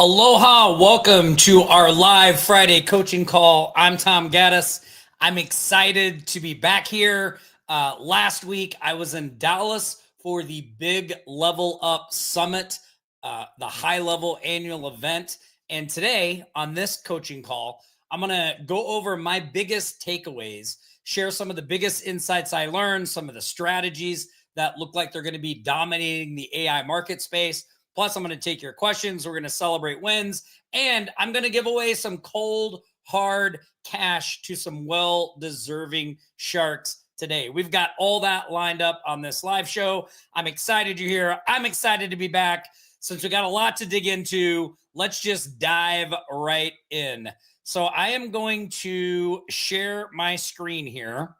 Aloha, welcome to our live Friday coaching call. I'm Tom Gaddis. I'm excited to be back here. Last week, I was in Dallas for the big LevelUp Summit, the high-level annual event. And today, on this coaching call, I'm going to go over my biggest takeaways, share some of the biggest insights I learned, some of the strategies that look like they're going to be dominating the AI market space. Plus, I'm going to take your questions. We're going to celebrate wins. And I'm going to give away some cold, hard cash to some well-deserving sharks today. We've got all that lined up on this live show. I'm excited you're here. I'm excited to be back. Since we got a lot to dig into, let's just dive right in. So I am going to share my screen here.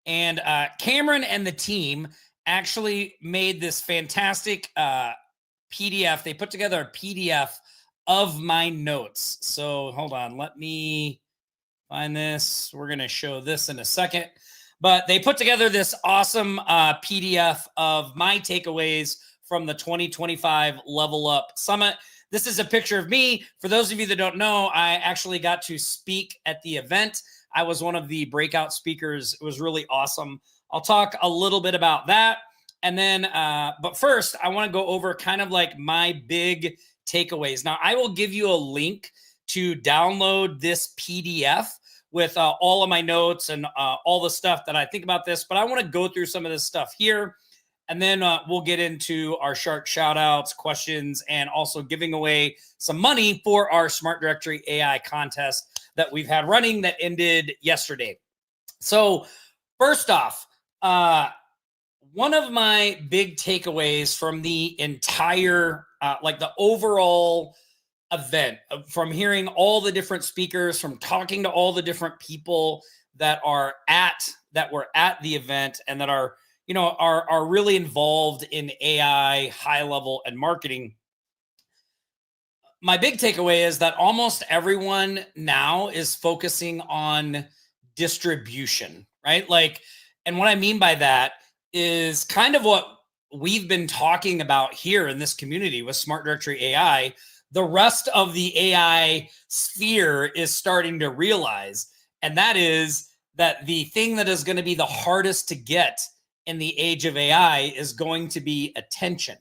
And Cameron and the team actually made this fantastic PDF. They put together a PDF of my notes. So hold on, let me find this. We're going to show this in a second. But they put together this awesome PDF of my takeaways from the 2025 Level Up Summit. This is a picture of me. For those of you that don't know, I actually got to speak at the event. I was one of the breakout speakers. It was really awesome. I'll talk a little bit about that. And then, but first, I want to go over kind of like my big takeaways. Now, I will give you a link to download this PDF with all of my notes and all the stuff that I think about this. But I want to go through some of this stuff here. And then we'll get into our shark shout outs, questions, and also giving away some money for our Smart Directory AI contest that we've had running that ended yesterday. So first off, one of my big takeaways from the entire, like the overall event, from hearing all the different speakers, from talking to all the different people that were at the event and that are really involved in AI, high level, and marketing. My big takeaway is that almost everyone now is focusing on distribution, right? Like, and what I mean by that is kind of what we've been talking about here in this community with Smart Directory AI. The rest of the AI sphere is starting to realize, and that is that the thing that is going to be the hardest to get in the age of AI is going to be attention.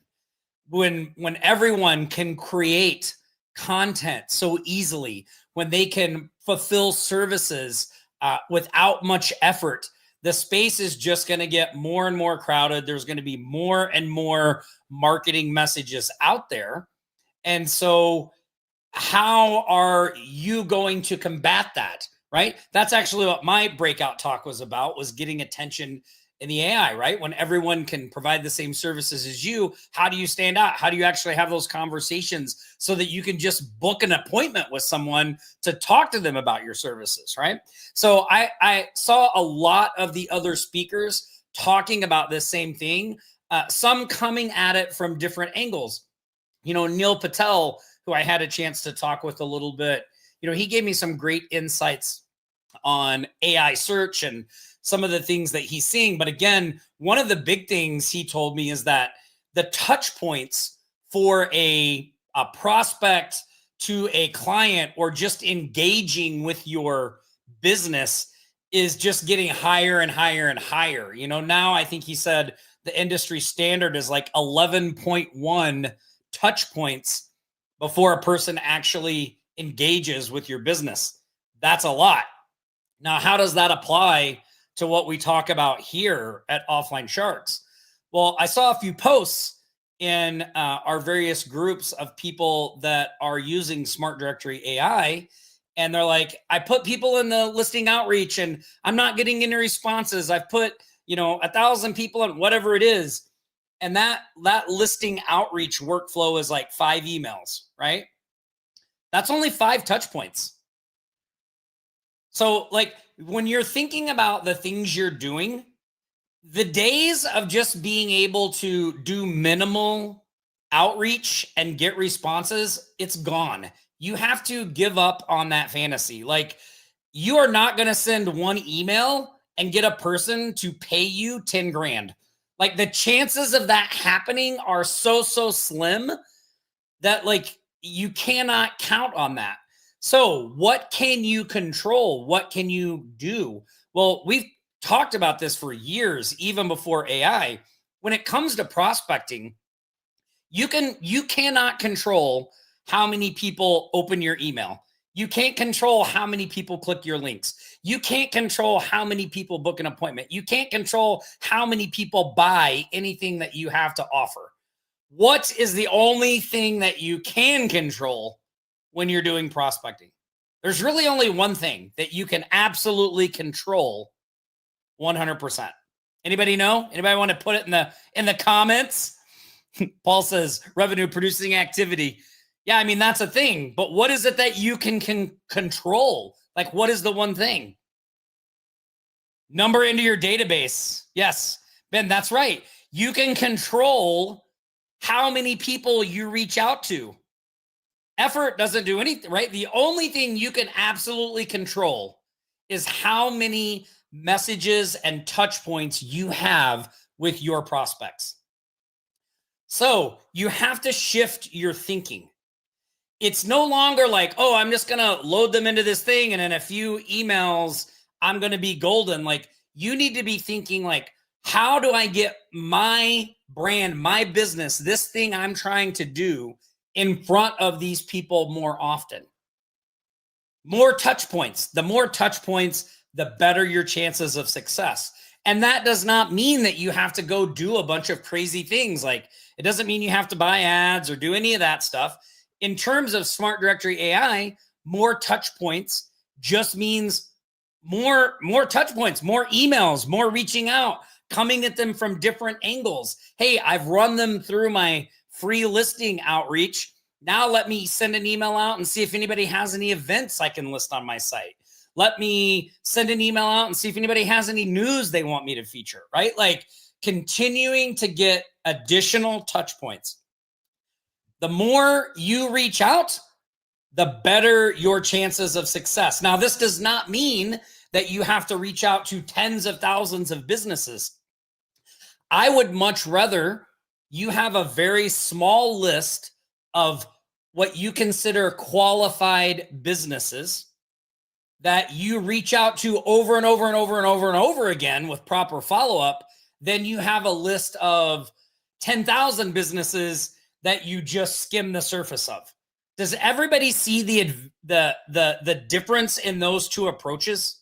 When everyone can create content so easily, when they can fulfill services without much effort, the space is just going to get more and more crowded. There's going to be more and more marketing messages out there. And so how are you going to combat that, right? That's actually what my breakout talk was about, was getting attention in the AI, right? When everyone can provide the same services as you, how do you stand out? How do you actually have those conversations so that you can just book an appointment with someone to talk to them about your services, right? So I saw a lot of the other speakers talking about this same thing, some coming at it from different angles. Neil Patel, who I had a chance to talk with a little bit, he gave me some great insights on AI search and some of the things that he's seeing. But again, one of the big things he told me is that the touch points for a prospect to a client or just engaging with your business is just getting higher and higher and higher. Now I think he said the industry standard is like 11.1 touch points before a person actually engages with your business. That's a lot. Now, how does that apply to what we talk about here at Offline Sharks? Well, I saw a few posts in our various groups of people that are using Smart Directory AI, and they're like, I put people in the listing outreach and I'm not getting any responses. I've put, 1,000 people in whatever it is. And that listing outreach workflow is like 5 emails, right? That's only 5 touch points. So like when you're thinking about the things you're doing, the days of just being able to do minimal outreach and get responses, it's gone. You have to give up on that fantasy. Like, you are not going to send one email and get a person to pay you 10 grand. Like, the chances of that happening are so slim that, like, you cannot count on that. So what can you control? What can you do? Well, we've talked about this for years, even before AI. When it comes to prospecting, you cannot control how many people open your email. You can't control how many people click your links. You can't control how many people book an appointment. You can't control how many people buy anything that you have to offer. What is the only thing that you can control when you're doing prospecting? There's really only one thing that you can absolutely control 100%. Anybody know? Anybody want to put it in the comments? Paul says revenue producing activity. Yeah, I mean, that's a thing, but what is it that you can control? Like, what is the one thing? Number into your database. Yes, Ben, that's right. You can control how many people you reach out to. Effort doesn't do anything, right? The only thing you can absolutely control is how many messages and touch points you have with your prospects. So you have to shift your thinking. It's no longer like, oh, I'm just going to load them into this thing, and in a few emails, I'm going to be golden. Like, you need to be thinking like, how do I get my brand, my business, this thing I'm trying to do in front of these people more often? More touch points. The more touch points, the better your chances of success. And that does not mean that you have to go do a bunch of crazy things. Like, it doesn't mean you have to buy ads or do any of that stuff. In terms of Smart Directory AI, more touch points just means more touch points, more emails, more reaching out, coming at them from different angles. Hey, I've run them through my free listing outreach. Now let me send an email out and see if anybody has any events I can list on my site. Let me send an email out and see if anybody has any news they want me to feature, right? Like, continuing to get additional touch points. The more you reach out, the better your chances of success. Now, this does not mean that you have to reach out to tens of thousands of businesses. I would much rather you have a very small list of what you consider qualified businesses that you reach out to over and over and over and over and over again with proper follow-up. Then you have a list of 10,000 businesses that you just skim the surface of. Does everybody see the difference in those two approaches?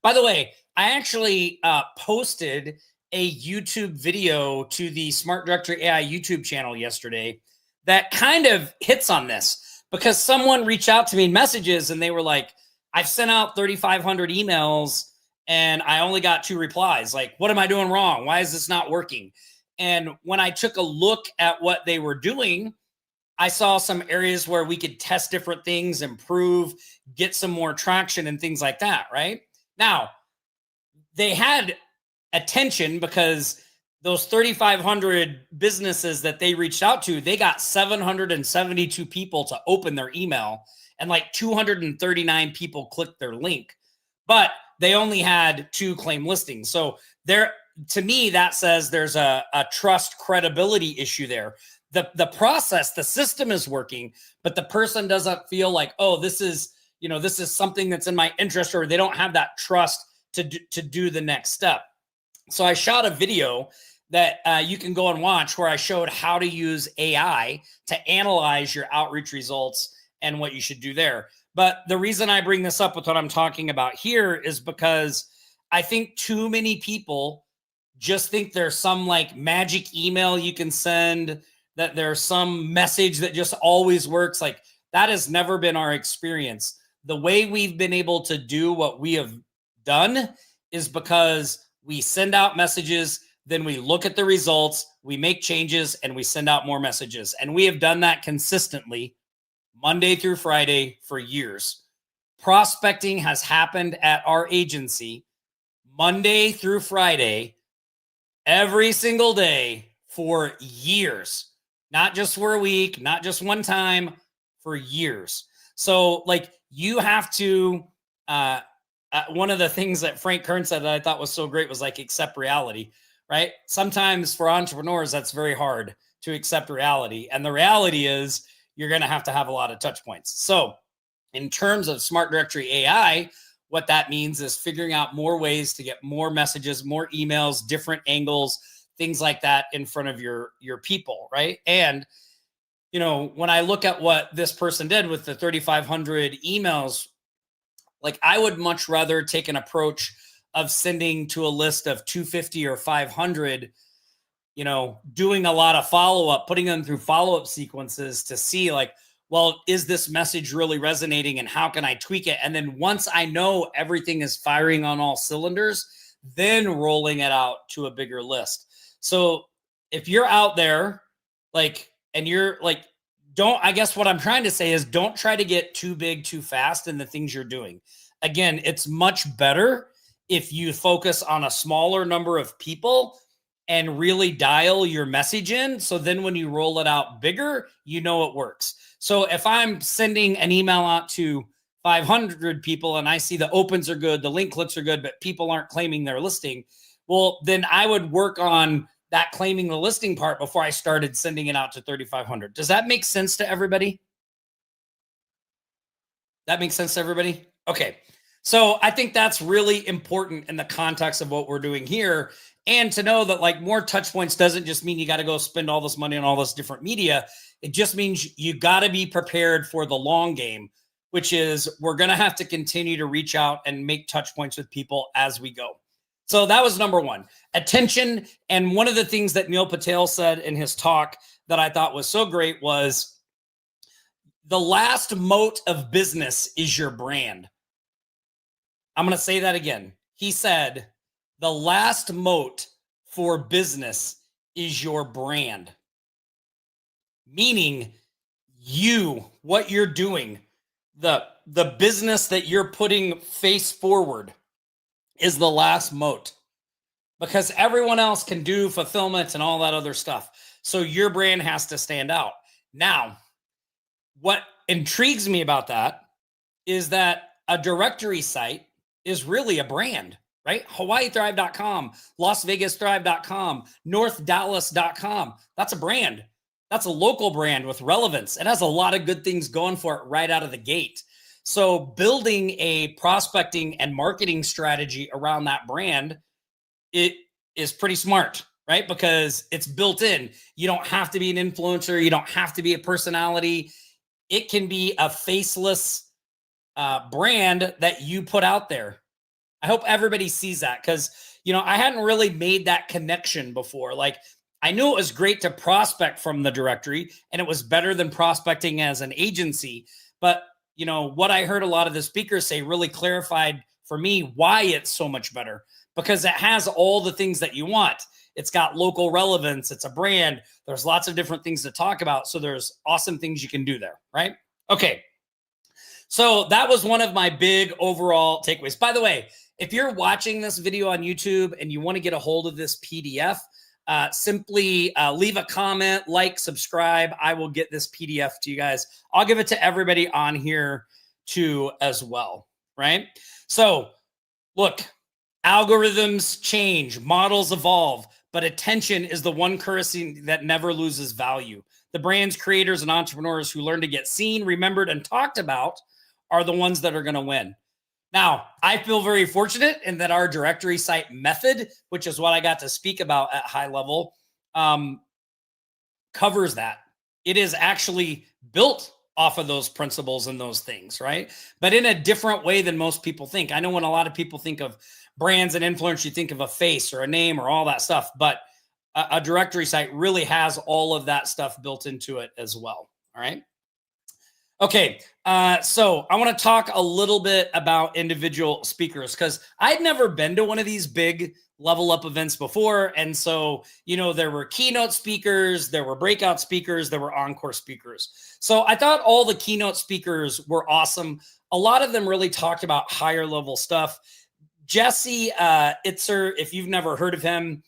By the way, I actually posted a YouTube video to the Smart Directory AI YouTube channel yesterday that kind of hits on this, because someone reached out to me in messages and they were like, I've sent out 3,500 emails and I only got 2 replies. Like, what am I doing wrong? Why is this not working? And when I took a look at what they were doing, I saw some areas where we could test different things, improve, get some more traction and things like that, right? Now, they had attention because those 3,500 businesses that they reached out to, they got 772 people to open their email and like 239 people clicked their link, but they only had 2 claim listings. So there, to me, that says there's a trust credibility issue there. The process, the system is working, but the person doesn't feel like, oh, this is something that's in my interest, or they don't have that trust to do the next step. So I shot a video that you can go and watch where I showed how to use AI to analyze your outreach results and what you should do there. But the reason I bring this up with what I'm talking about here is because I think too many people just think there's some like magic email you can send, that there's some message that just always works. Like, that has never been our experience. The way we've been able to do what we have done is because we send out messages, then we look at the results, we make changes, and we send out more messages. And we have done that consistently Monday through Friday for years. Prospecting has happened at our agency Monday through Friday, every single day for years. Not just for a week, not just one time, for years. So like, you have to, one of the things that Frank Kern said that I thought was so great was like, accept reality, right? Sometimes for entrepreneurs, that's very hard to accept reality. And the reality is you're going to have a lot of touch points. So in terms of smart directory AI, what that means is figuring out more ways to get more messages, more emails, different angles, things like that in front of your people, right? And when I look at what this person did with the 3,500 emails, like I would much rather take an approach of sending to a list of 250 or 500, doing a lot of follow-up, putting them through follow-up sequences to see like, well, is this message really resonating and how can I tweak it? And then once I know everything is firing on all cylinders, then rolling it out to a bigger list. So if you're out there, like, and you're like, I guess what I'm trying to say is don't try to get too big too fast in the things you're doing. Again, it's much better if you focus on a smaller number of people and really dial your message in. So then when you roll it out bigger, it works. So if I'm sending an email out to 500 people and I see the opens are good, the link clicks are good, but people aren't claiming their listing, well, then I would work on that claiming the listing part before I started sending it out to 3,500. Does that make sense to everybody? That makes sense to everybody? Okay. So I think that's really important in the context of what we're doing here. And to know that like more touch points doesn't just mean you got to go spend all this money on all this different media. It just means you got to be prepared for the long game, which is we're going to have to continue to reach out and make touch points with people as we go. So that was number one, attention. And one of the things that Neil Patel said in his talk that I thought was so great was the last moat of business is your brand. I'm going to say that again. He said, the last moat for business is your brand. Meaning what you're doing, the business that you're putting face forward is the last moat, because everyone else can do fulfillment and all that other stuff. So your brand has to stand out. Now, what intrigues me about that is that a directory site is really a brand, right? HawaiiThrive.com, LasVegasThrive.com, NorthDallas.com. That's a brand. That's a local brand with relevance. It has a lot of good things going for it right out of the gate. So building a prospecting and marketing strategy around that brand, it is pretty smart, right? Because it's built in. You don't have to be an influencer. You don't have to be a personality. It can be a faceless brand that you put out there. I hope everybody sees that, because, I hadn't really made that connection before. Like, I knew it was great to prospect from the directory and it was better than prospecting as an agency. But, what I heard a lot of the speakers say really clarified for me why it's so much better, because it has all the things that you want. It's got local relevance. It's a brand. There's lots of different things to talk about. So there's awesome things you can do there, right? Okay. So that was one of my big overall takeaways. By the way, if you're watching this video on YouTube and you want to get a hold of this PDF, simply leave a comment, like, subscribe. I will get this PDF to you guys. I'll give it to everybody on here too as well, right? So look, algorithms change, models evolve, but attention is the one currency that never loses value. The brands, creators, and entrepreneurs who learn to get seen, remembered, and talked about are the ones that are going to win. Now, I feel very fortunate in that our directory site method, which is what I got to speak about at High Level, covers that. It is actually built off of those principles and those things, right? But in a different way than most people think. I know when a lot of people think of brands and influence, you think of a face or a name or all that stuff, but a directory site really has all of that stuff built into it as well, all right? Okay, so I want to talk a little bit about individual speakers, because I'd never been to one of these big Level Up events before. And so, there were keynote speakers, there were breakout speakers, there were encore speakers. So I thought all the keynote speakers were awesome. A lot of them really talked about higher level stuff. Jesse Itzer, if you've never heard of him,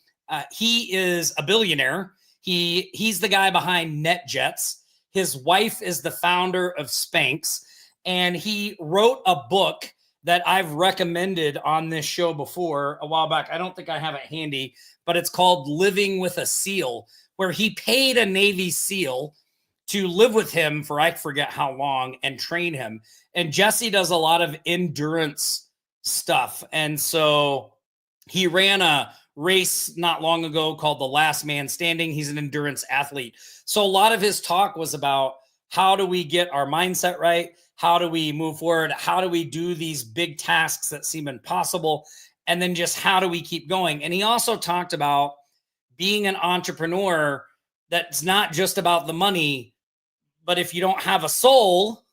he is a billionaire. He's the guy behind NetJets. His wife is the founder of Spanx, and he wrote a book that I've recommended on this show before a while back. I don't think I have it handy, but it's called Living with a SEAL, where he paid a Navy SEAL to live with him for I forget how long and train him. And Jesse does a lot of endurance stuff. And so he ran a race not long ago called The Last Man Standing. He's an endurance athlete. So a lot of his talk was about how do we get our mindset right? How do we move forward? How do we do these big tasks that seem impossible? And then just how do we keep going? And he also talked about being an entrepreneur that's not just about the money, but if you don't have a soul,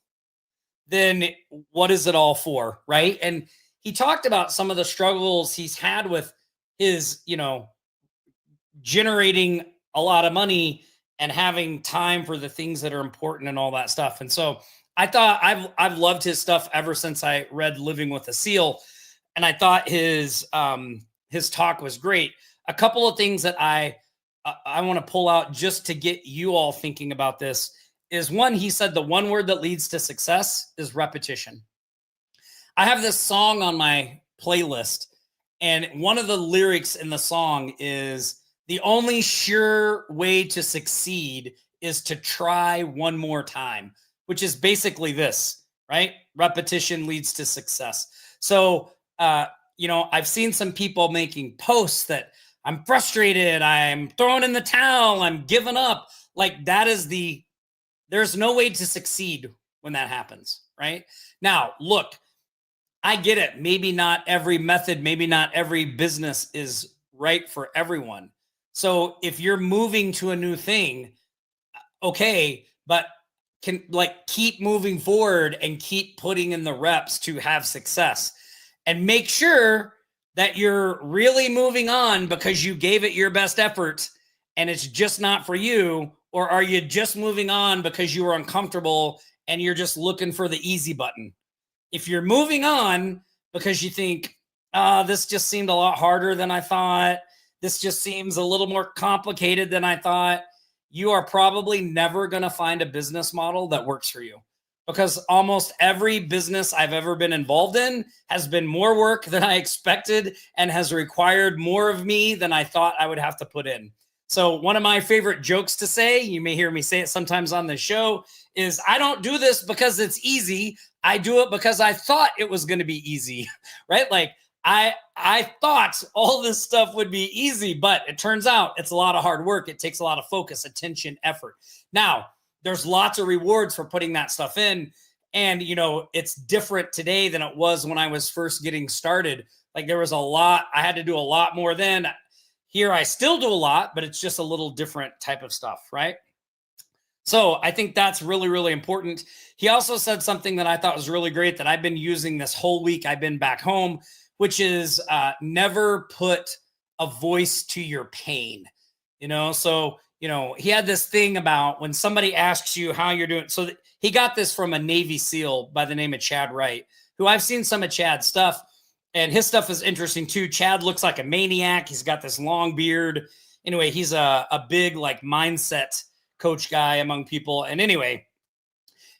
then what is it all for, right? And he talked about some of the struggles he's had with his, generating a lot of money and having time for the things that are important and all that stuff. And so I thought I've loved his stuff ever since I read Living with a Seal, and I thought his talk was great. A couple of things that I want to pull out just to get you all thinking about this is one, he said the one word that leads to success is repetition. I have this song on my playlist, and one of the lyrics in the song is the only sure way to succeed is to try one more time, which is basically this, right? Repetition leads to success. So, I've seen some people making posts that I'm frustrated, I'm throwing in the towel, I'm giving up. Like that is there's no way to succeed when that happens, right? Now, look, I get it. Maybe not every method, maybe not every business is right for everyone. So if you're moving to a new thing, okay, but can keep moving forward and keep putting in the reps to have success, and make sure that you're really moving on because you gave it your best effort and it's just not for you. Or are you just moving on because you were uncomfortable and you're just looking for the easy button? If you're moving on because you think, this just seemed a lot harder than I thought, this just seems a little more complicated than I thought, you are probably never going to find a business model that works for you, because almost every business I've ever been involved in has been more work than I expected and has required more of me than I thought I would have to put in. So one of my favorite jokes to say, you may hear me say it sometimes on the show, is I don't do this because it's easy. I do it because I thought it was going to be easy, right? Like I thought all this stuff would be easy, but it turns out it's a lot of hard work. It takes a lot of focus, attention, effort. Now, there's lots of rewards for putting that stuff in. And, it's different today than it was when I was first getting started. Like there was a lot, I had to do a lot more then. Here, I still do a lot, but it's just a little different type of stuff, right? So I think that's really, really important. He also said something that I thought was really great that I've been using this whole week I've been back home, which is never put a voice to your pain. So he had this thing about when somebody asks you how you're doing. So he got this from a Navy SEAL by the name of Chad Wright, who I've seen some of Chad's stuff. And his stuff is interesting too. Chad looks like a maniac. He's got this long beard. Anyway, he's a big mindset coach guy among people. And anyway,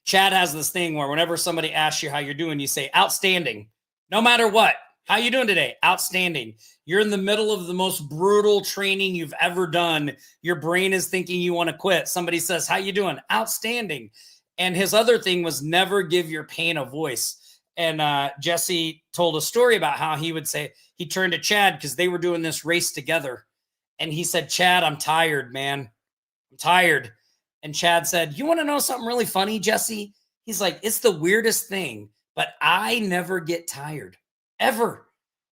Chad has this thing where whenever somebody asks you how you're doing, you say outstanding, no matter what. How you doing today? Outstanding. You're in the middle of the most brutal training you've ever done. Your brain is thinking you want to quit. Somebody says, how you doing? Outstanding. And his other thing was never give your pain a voice. And Jesse told a story about how he would say, he turned to Chad because they were doing this race together. And he said, Chad, I'm tired, man. I'm tired. And Chad said, you want to know something really funny, Jesse? He's like, it's the weirdest thing, but I never get tired, ever.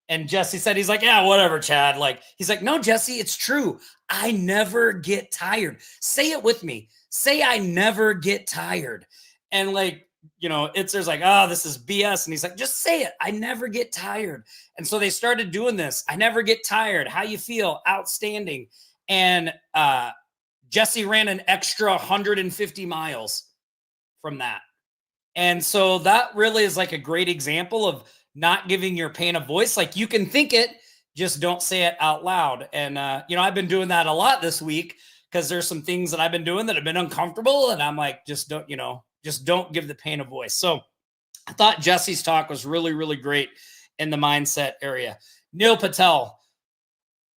And Jesse said, he's like, yeah, whatever, Chad. He's like, no, Jesse, it's true. I never get tired. Say it with me. Say I never get tired. And there's like, oh, this is BS. And he's like, just say it. I never get tired. And so they started doing this. I never get tired. How you feel? Outstanding. And Jesse ran an extra 150 miles from that. And so that really is like a great example of not giving your pain a voice. Like you can think it, just don't say it out loud. And, I've been doing that a lot this week because there's some things that I've been doing that have been uncomfortable. And I'm like, just don't give the pain a voice. So I thought Jesse's talk was really, really great in the mindset area. Neil Patel,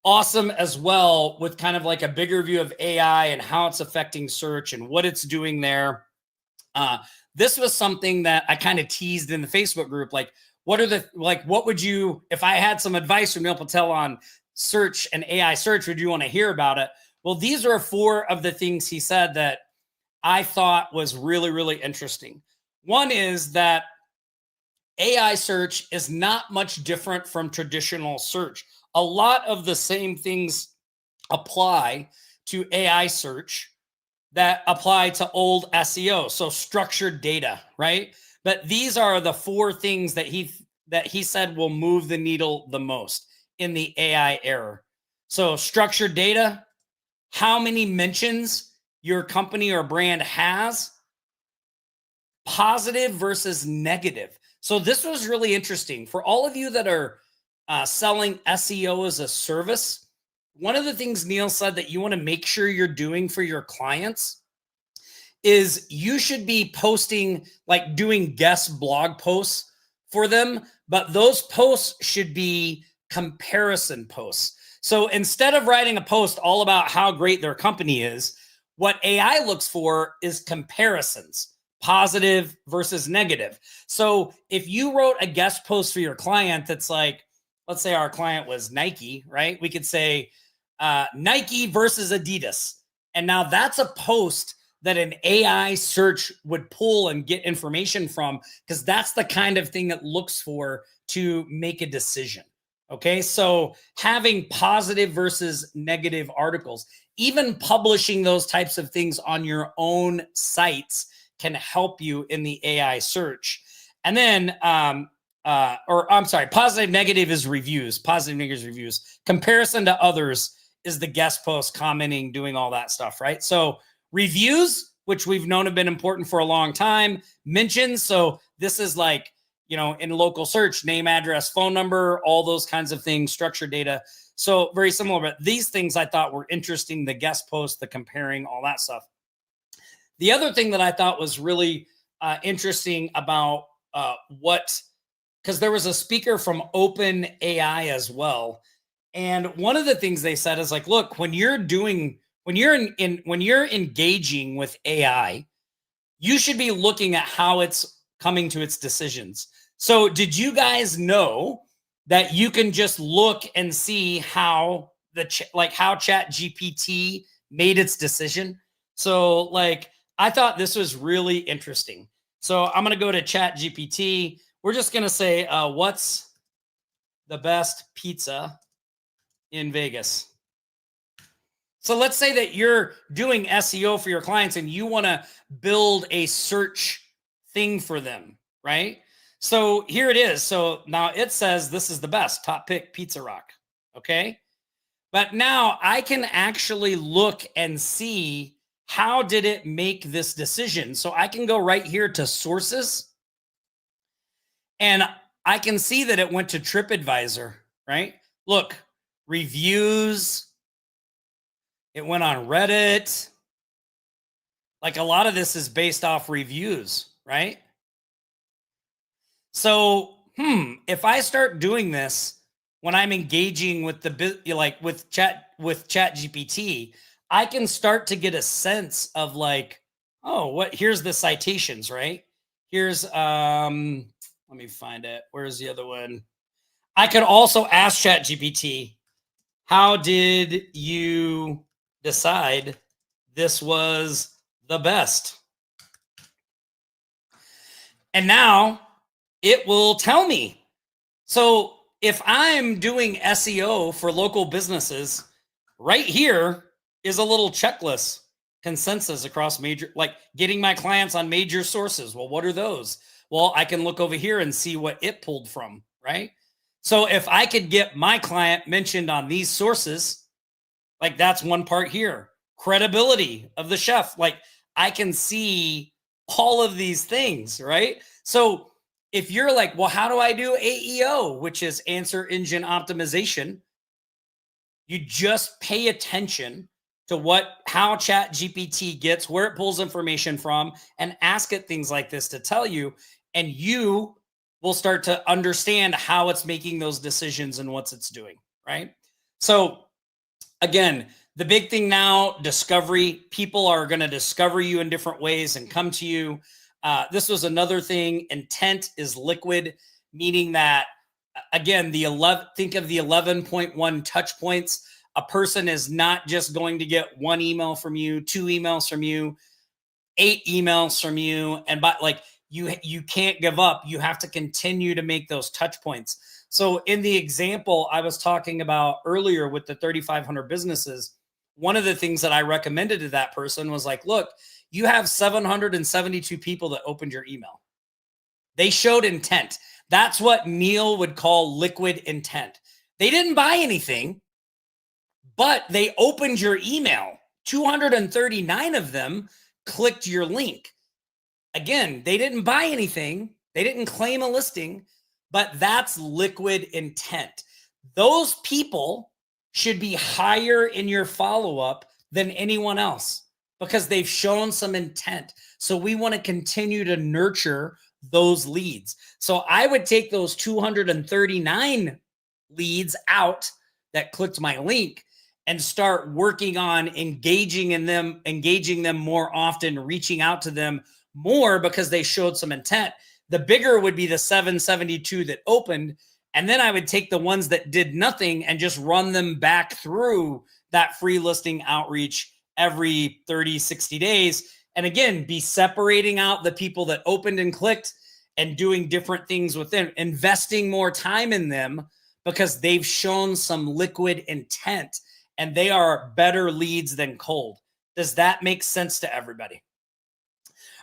awesome as well with kind of like a bigger view of AI and how it's affecting search and what it's doing there. This was something that I kind of teased in the Facebook group. Like, what would you, if I had some advice from Neil Patel on search and AI search, would you want to hear about it? Well, these are 4 of the things he said that I thought was really, really interesting. One is that AI search is not much different from traditional search. A lot of the same things apply to AI search that apply to old SEO. So structured data, right? But these are the 4 things that he said will move the needle the most in the AI era. So structured data, how many mentions your company or brand has, positive versus negative. So this was really interesting for all of you that are selling SEO as a service. One of the things Neil said that you want to make sure you're doing for your clients is you should be posting, like doing guest blog posts for them, but those posts should be comparison posts. So instead of writing a post all about how great their company is, what AI looks for is comparisons, positive versus negative. So if you wrote a guest post for your client that's like, let's say our client was Nike, right? We could say Nike versus Adidas. And now that's a post that an AI search would pull and get information from, because that's the kind of thing it looks for to make a decision. Okay. So having positive versus negative articles, even publishing those types of things on your own sites can help you in the AI search. And then, positive, negative is reviews, positive, negative reviews. Comparison to others is the guest post, commenting, doing all that stuff, right? So reviews, which we've known have been important for a long time. Mentions, so this is like, in local search, name, address, phone number, all those kinds of things, structured data. So very similar, but these things I thought were interesting, the guest post, the comparing, all that stuff. The other thing that I thought was really interesting about because there was a speaker from Open AI as well. And one of the things they said is like, look, when you're engaging with AI, you should be looking at how it's coming to its decisions. So did you guys know that you can just look and see how how Chat GPT made its decision? So like, I thought this was really interesting. So I'm going to go to Chat GPT. We're just going to say, what's the best pizza in Vegas? So let's say that you're doing SEO for your clients and you want to build a search thing for them, right? So here it is. So now it says this is the best top pick Pizza Rock. Okay. But now I can actually look and see how did it make this decision. So I can go right here to sources and I can see that it went to TripAdvisor, right? Look, reviews. It went on Reddit. Like a lot of this is based off reviews, right? So, if I start doing this when I'm engaging with with Chat GPT, I can start to get a sense of like, oh, here's the citations, right? Here's let me find it. Where's the other one? I could also ask Chat GPT, how did you decide this was the best? And now it will tell me. So if I'm doing SEO for local businesses, right here is a little checklist consensus across major, like getting my clients on major sources. Well, what are those? Well, I can look over here and see what it pulled from, right? So if I could get my client mentioned on these sources, like that's one part here. Credibility of the chef. Like I can see all of these things, right? So if you're like, well, how do I do AEO, which is answer engine optimization? You just pay attention to how Chat GPT gets, where it pulls information from, and ask it things like this to tell you, and you will start to understand how it's making those decisions and what it's doing, right? So Again, the big thing now, discovery. People are going to discover you in different ways and come to you. This was another thing. Intent is liquid, meaning that, again, think of the 11.1 touch points. A person is not just going to get one email from you, 2 emails from you, 8 emails from you, and you can't give up. You have to continue to make those touch points. So in the example I was talking about earlier with the 3,500 businesses, one of the things that I recommended to that person was like, look, you have 772 people that opened your email. They showed intent. That's what Neil would call liquid intent. They didn't buy anything, but they opened your email. 239 of them clicked your link. Again, they didn't buy anything. They didn't claim a listing, but that's liquid intent. Those people should be higher in your follow-up than anyone else because they've shown some intent. So we want to continue to nurture those leads. So I would take those 239 leads out that clicked my link and start working on engaging them more often, reaching out to them more because they showed some intent. The bigger would be the 772 that opened. And then I would take the ones that did nothing and just run them back through that free listing outreach every 30, 60 days. And again, be separating out the people that opened and clicked and doing different things with them, investing more time in them because they've shown some liquid intent and they are better leads than cold. Does that make sense to everybody?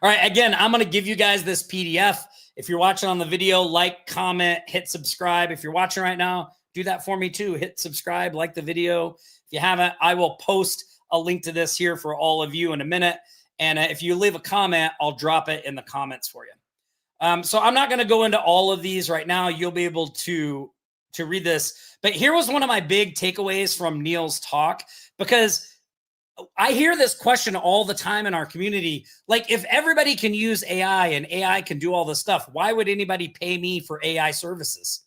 All right, again, I'm going to give you guys this PDF. If you're watching on the video, like, comment, hit subscribe. If you're watching right now, do that for me too. Hit subscribe, like the video. If you haven't, I will post a link to this here for all of you in a minute. And if you leave a comment, I'll drop it in the comments for you. So I'm not going to go into all of these right now. You'll be able to read this. But here was one of my big takeaways from Neil's talk, because I hear this question all the time in our community. Like, if everybody can use AI and AI can do all this stuff, why would anybody pay me for AI services?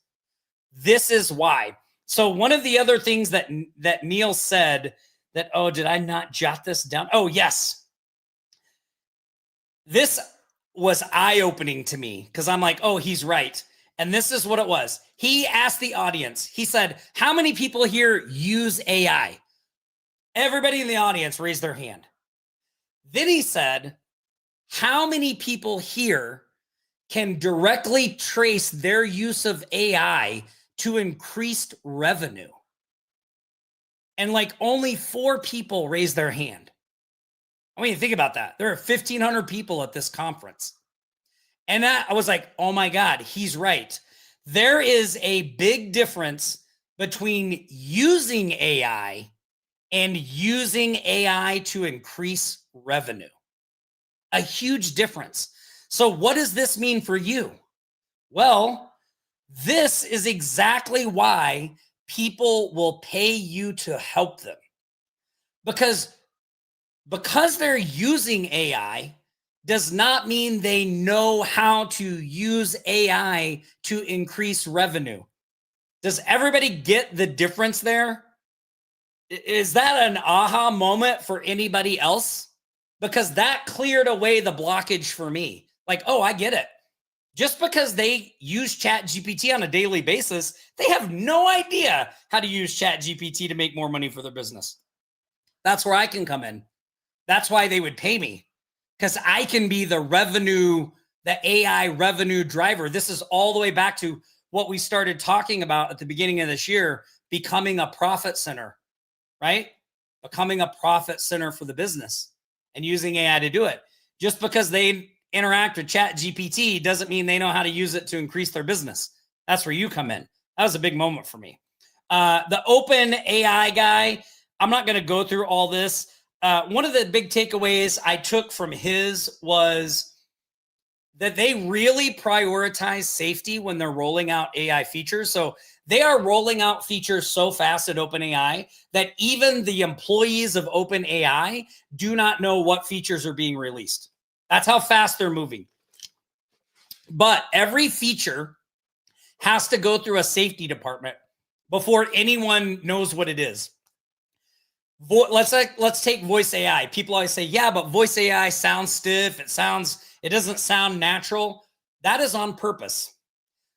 This is why. So one of the other things that Neil said that, oh, did I not jot this down? Oh, yes. This was eye-opening to me because I'm like, oh, he's right. And this is what it was. He asked the audience, he said, how many people here use AI? Everybody in the audience raised their hand. Then he said, how many people here can directly trace their use of AI to increased revenue? And like only 4 people raised their hand. I mean, think about that. There are 1,500 people at this conference. And I was like, oh my God, he's right. There is a big difference between using AI and using AI to increase revenue. A huge difference. So what does this mean for you? Well, this is exactly why people will pay you to help them. Because they're using AI does not mean they know how to use AI to increase revenue. Does everybody get the difference there? Is that an aha moment for anybody else? Because that cleared away the blockage for me. Like, oh, I get it. Just because they use ChatGPT on a daily basis, they have no idea how to use ChatGPT to make more money for their business. That's where I can come in. That's why they would pay me, because I can be the AI revenue driver. This is all the way back to what we started talking about at the beginning of this year, becoming a profit center, right? Becoming a profit center for the business and using AI to do it. Just because they interact with ChatGPT doesn't mean they know how to use it to increase their business. That's where you come in. That was a big moment for me. The open AI guy, I'm not going to go through all this. One of the big takeaways I took from his was that they really prioritize safety when they're rolling out AI features. So they are rolling out features so fast at OpenAI that even the employees of OpenAI do not know what features are being released. That's how fast they're moving. But every feature has to go through a safety department before anyone knows what it is. Let's take voice AI. People always say, yeah, but voice AI sounds stiff. It doesn't sound natural. That is on purpose.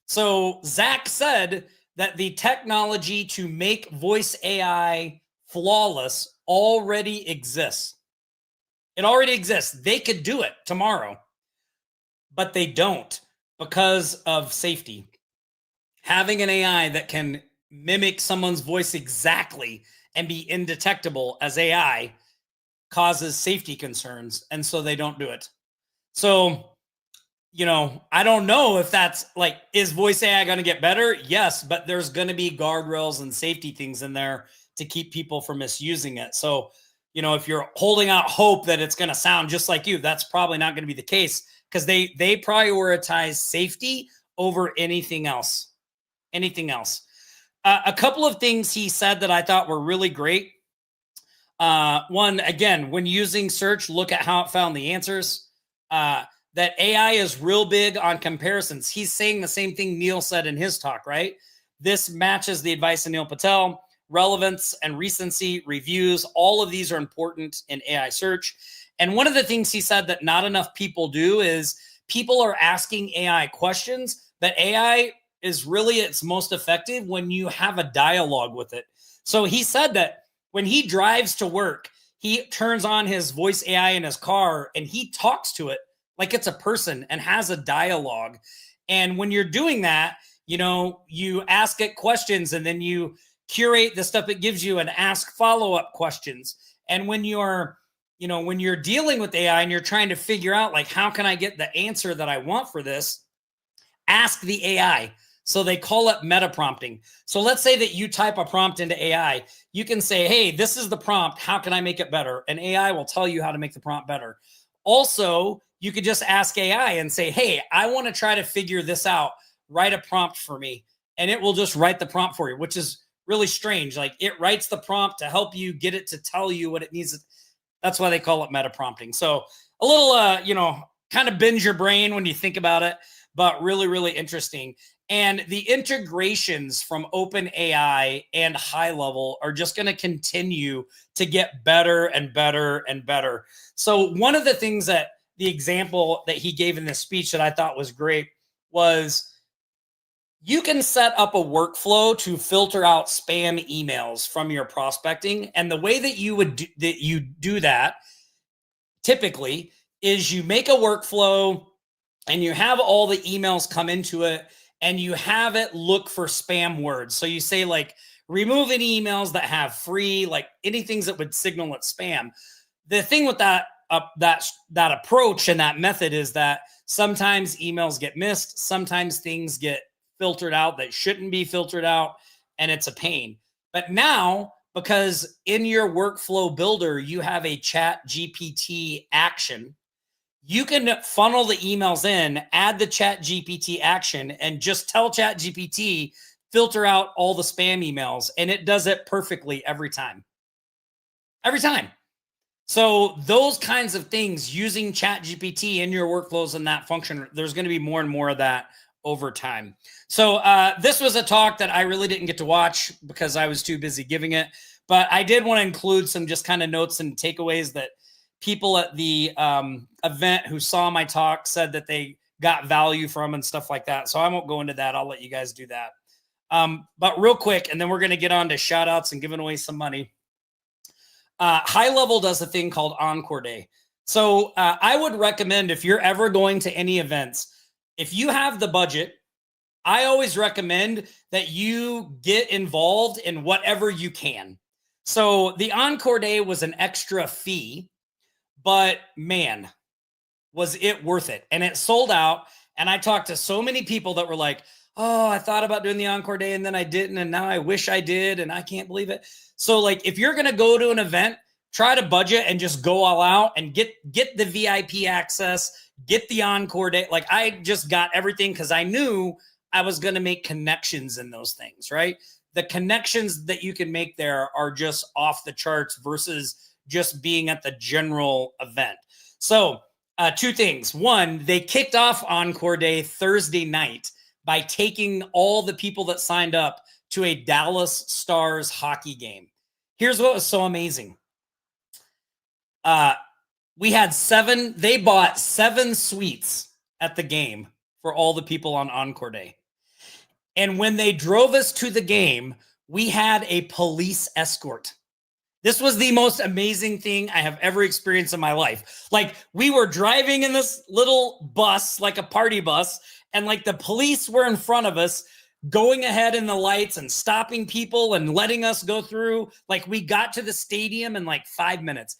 So Zach said that the technology to make voice AI flawless already exists. It already exists. They could do it tomorrow, but they don't because of safety. Having an AI that can mimic someone's voice exactly and be indetectable as AI causes safety concerns. And so they don't do it. So, I don't know if that's like, is voice AI going to get better? Yes, but there's going to be guardrails and safety things in there to keep people from misusing it. So, if you're holding out hope that it's going to sound just like you, that's probably not going to be the case because they prioritize safety over anything else. A couple of things he said that I thought were really great. One, again, when using search, look at how it found the answers. That AI is real big on comparisons. He's saying the same thing Neil said in his talk, right? This matches the advice of Neil Patel. Relevance and recency, reviews, all of these are important in AI search. And one of the things he said that not enough people do is people are asking AI questions, but AI is really its most effective when you have a dialogue with it. So he said that when he drives to work, he turns on his voice AI in his car and he talks to it like it's a person and has a dialogue. And when you're doing that, you ask it questions and then you curate the stuff it gives you and ask follow-up questions. And when you're dealing with AI and you're trying to figure out like, how can I get the answer that I want for this? Ask the AI. So they call it meta prompting. So let's say that you type a prompt into AI. You can say, hey, this is the prompt. How can I make it better? And AI will tell you how to make the prompt better. Also, you could just ask AI and say, hey, I want to try to figure this out. Write a prompt for me. And it will just write the prompt for you, which is really strange. Like it writes the prompt to help you get it to tell you what it needs. That's why they call it meta prompting. So a little, kind of bends your brain when you think about it, but really, really interesting. And the integrations from OpenAI and HighLevel are just going to continue to get better and better and better. So one of the things that the example that he gave in this speech that I thought was great was you can set up a workflow to filter out spam emails from your prospecting. And the way that you do that typically is you make a workflow and you have all the emails come into it and you have it look for spam words. So you say like, remove any emails that have free, like anything that would signal it's spam. The thing with that approach and that method is that sometimes emails get missed. Sometimes things get filtered out that shouldn't be filtered out. And it's a pain. But now, because in your workflow builder, you have a Chat GPT action, you can funnel the emails in, add the Chat GPT action, and just tell Chat GPT, filter out all the spam emails. And it does it perfectly every time. Every time. So those kinds of things using Chat GPT in your workflows and that function, there's going to be more and more of that over time. So this was a talk that I really didn't get to watch because I was too busy giving it. But I did want to include some just kind of notes and takeaways that people at the event who saw my talk said that they got value from and stuff like that. So I won't go into that. I'll let you guys do that. But real quick, and then we're going to get on to shout outs and giving away some money. HighLevel does a thing called Encore Day. So I would recommend if you're ever going to any events, if you have the budget, I always recommend that you get involved in whatever you can. So the Encore Day was an extra fee, but man, was it worth it. And it sold out. And I talked to so many people that were like, oh, I thought about doing the Encore Day and then I didn't. And now I wish I did. And I can't believe it. So like, if you're going to go to an event, try to budget and just go all out and get the VIP access, get the Encore Day. Like I just got everything because I knew I was going to make connections in those things, right? The connections that you can make there are just off the charts versus just being at the general event. So two things. One, they kicked off Encore Day Thursday night by taking all the people that signed up to a Dallas Stars hockey game. Here's what was so amazing. We had they bought 7 suites at the game for all the people on Encore Day. And when they drove us to the game, we had a police escort. This was the most amazing thing I have ever experienced in my life. Like, we were driving in this little bus, like a party bus, and like the police were in front of us, going ahead in the lights and stopping people and letting us go through. Like, we got to the stadium in like 5 minutes.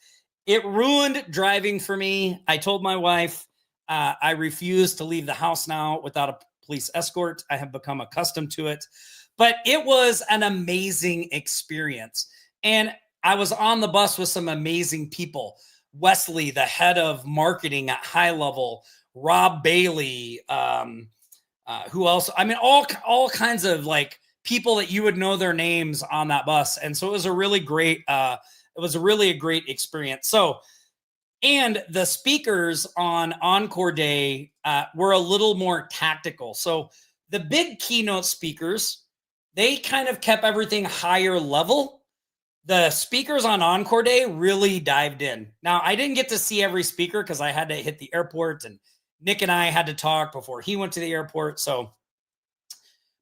It ruined driving for me. I told my wife I refuse to leave the house now without a police escort. I have become accustomed to it, but it was an amazing experience. And I was on the bus with some amazing people. Wesley, the head of marketing at GoHighLevel, Rob Bailey, who else? I mean, all kinds of like people that you would know their names on that bus. And so it was a really great, a great experience. So, and the speakers on Encore Day were a little more tactical. So the big keynote speakers, they kind of kept everything higher level. The speakers on Encore Day really dived in. Now, I didn't get to see every speaker because I had to hit the airport, and Nick and I had to talk before he went to the airport. So,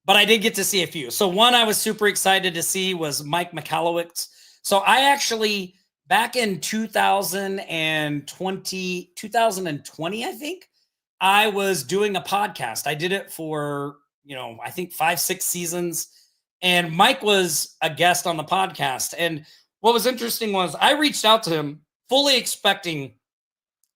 but I did get to see a few. So one I was super excited to see was Mike Michalowicz. So I actually, back in 2020, I think, I was doing a podcast. I did it for, I think 5-6 seasons. And Mike was a guest on the podcast. And what was interesting was I reached out to him fully expecting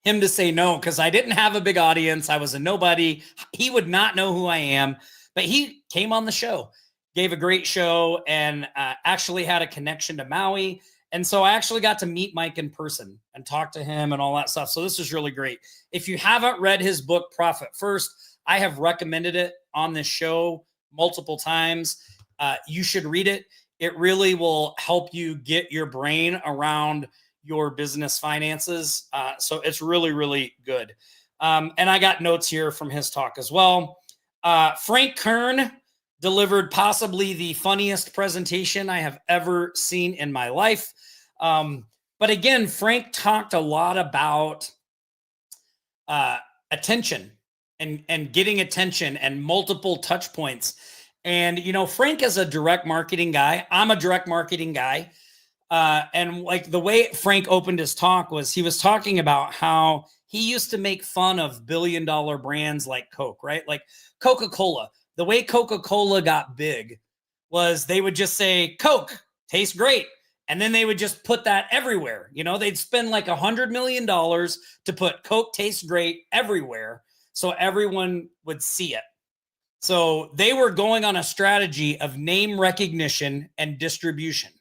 him to say no, because I didn't have a big audience. I was a nobody. He would not know who I am, but he came on the show, gave a great show, and actually had a connection to Maui. And so I actually got to meet Mike in person and talk to him and all that stuff. So this is really great. If you haven't read his book, Profit First, I have recommended it on this show multiple times. You should read it. It really will help you get your brain around your business finances. So it's really, really good. And I got notes here from his talk as well. Frank Kern delivered possibly the funniest presentation I have ever seen in my life. But again, Frank talked a lot about attention and getting attention and multiple touch points. And, Frank is a direct marketing guy. I'm a direct marketing guy. And like the way Frank opened his talk was he was talking about how he used to make fun of billion-dollar brands like Coke, right? Like Coca-Cola. The way Coca-Cola got big was they would just say, Coke tastes great. And then they would just put that everywhere. They'd spend like $100 million to put Coke tastes great everywhere, so everyone would see it. So they were going on a strategy of name recognition and distribution.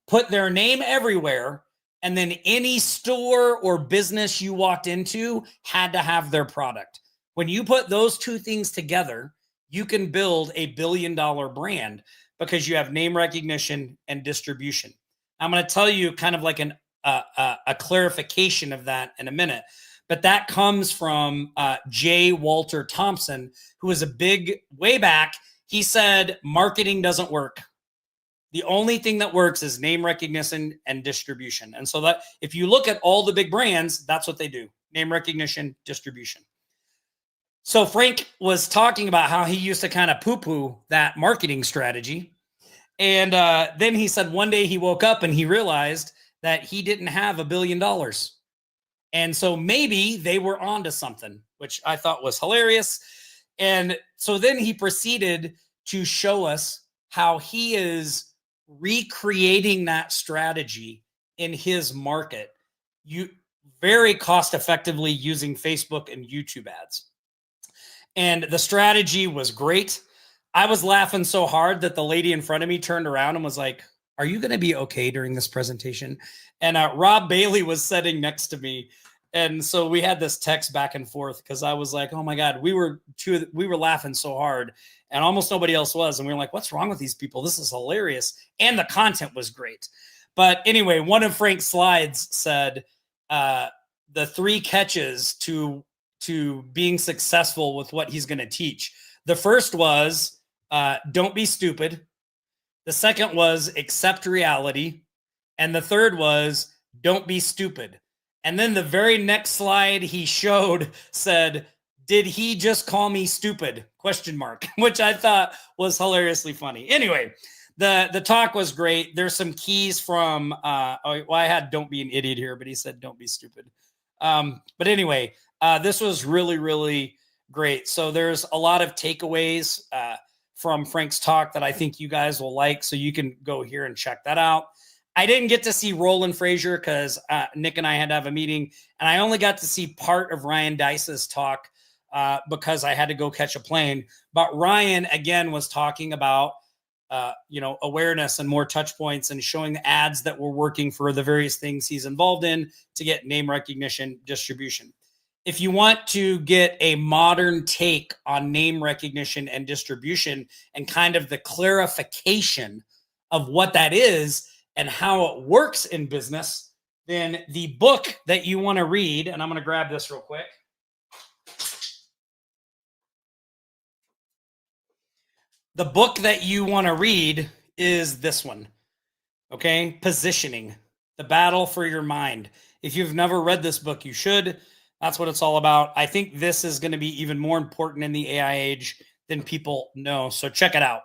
Put their name everywhere, and then any store or business you walked into had to have their product. When you put those two things together, you can build a billion-dollar brand because you have name recognition and distribution. I'm going to tell you kind of like a clarification of that in a minute. But that comes from J. Walter Thompson, who was a big way back. He said, marketing doesn't work. The only thing that works is name recognition and distribution. And so that if you look at all the big brands, that's what they do. Name recognition, distribution. So Frank was talking about how he used to kind of poo-poo that marketing strategy. And then he said one day he woke up and he realized that he didn't have $1 billion. And so maybe they were onto something, which I thought was hilarious. And so then he proceeded to show us how he is recreating that strategy in his market, very cost effectively using Facebook and YouTube ads. And the strategy was great. I was laughing so hard that the lady in front of me turned around and was like, "Are you going to be okay during this presentation?" And Rob Bailey was sitting next to me. And so we had this text back and forth because I was like, oh my God, we were laughing so hard and almost nobody else was. And we were like, what's wrong with these people? This is hilarious. And the content was great. But anyway, one of Frank's slides said the 3 catches to being successful with what he's going to teach. The first was don't be stupid. The second was accept reality. And the third was, don't be stupid. And then the very next slide he showed said, did he just call me stupid? Question mark, which I thought was hilariously funny. Anyway, the talk was great. There's some keys from, I had don't be an idiot here, but he said don't be stupid. But anyway, this was really, really great. So there's a lot of takeaways from Frank's talk that I think you guys will like. So you can go here and check that out. I didn't get to see Roland Frazier because Nick and I had to have a meeting, and I only got to see part of Ryan Dice's talk because I had to go catch a plane. But Ryan, again, was talking about awareness and more touch points and showing the ads that were working for the various things he's involved in to get name recognition distribution. If you want to get a modern take on name recognition and distribution and kind of the clarification of what that is and how it works in business, then the book that you want to read, and I'm going to grab this real quick. The book that you want to read is this one, okay? Positioning, The Battle for Your Mind. If you've never read this book, you should. That's what it's all about. I think this is going to be even more important in the AI age than people know, so check it out.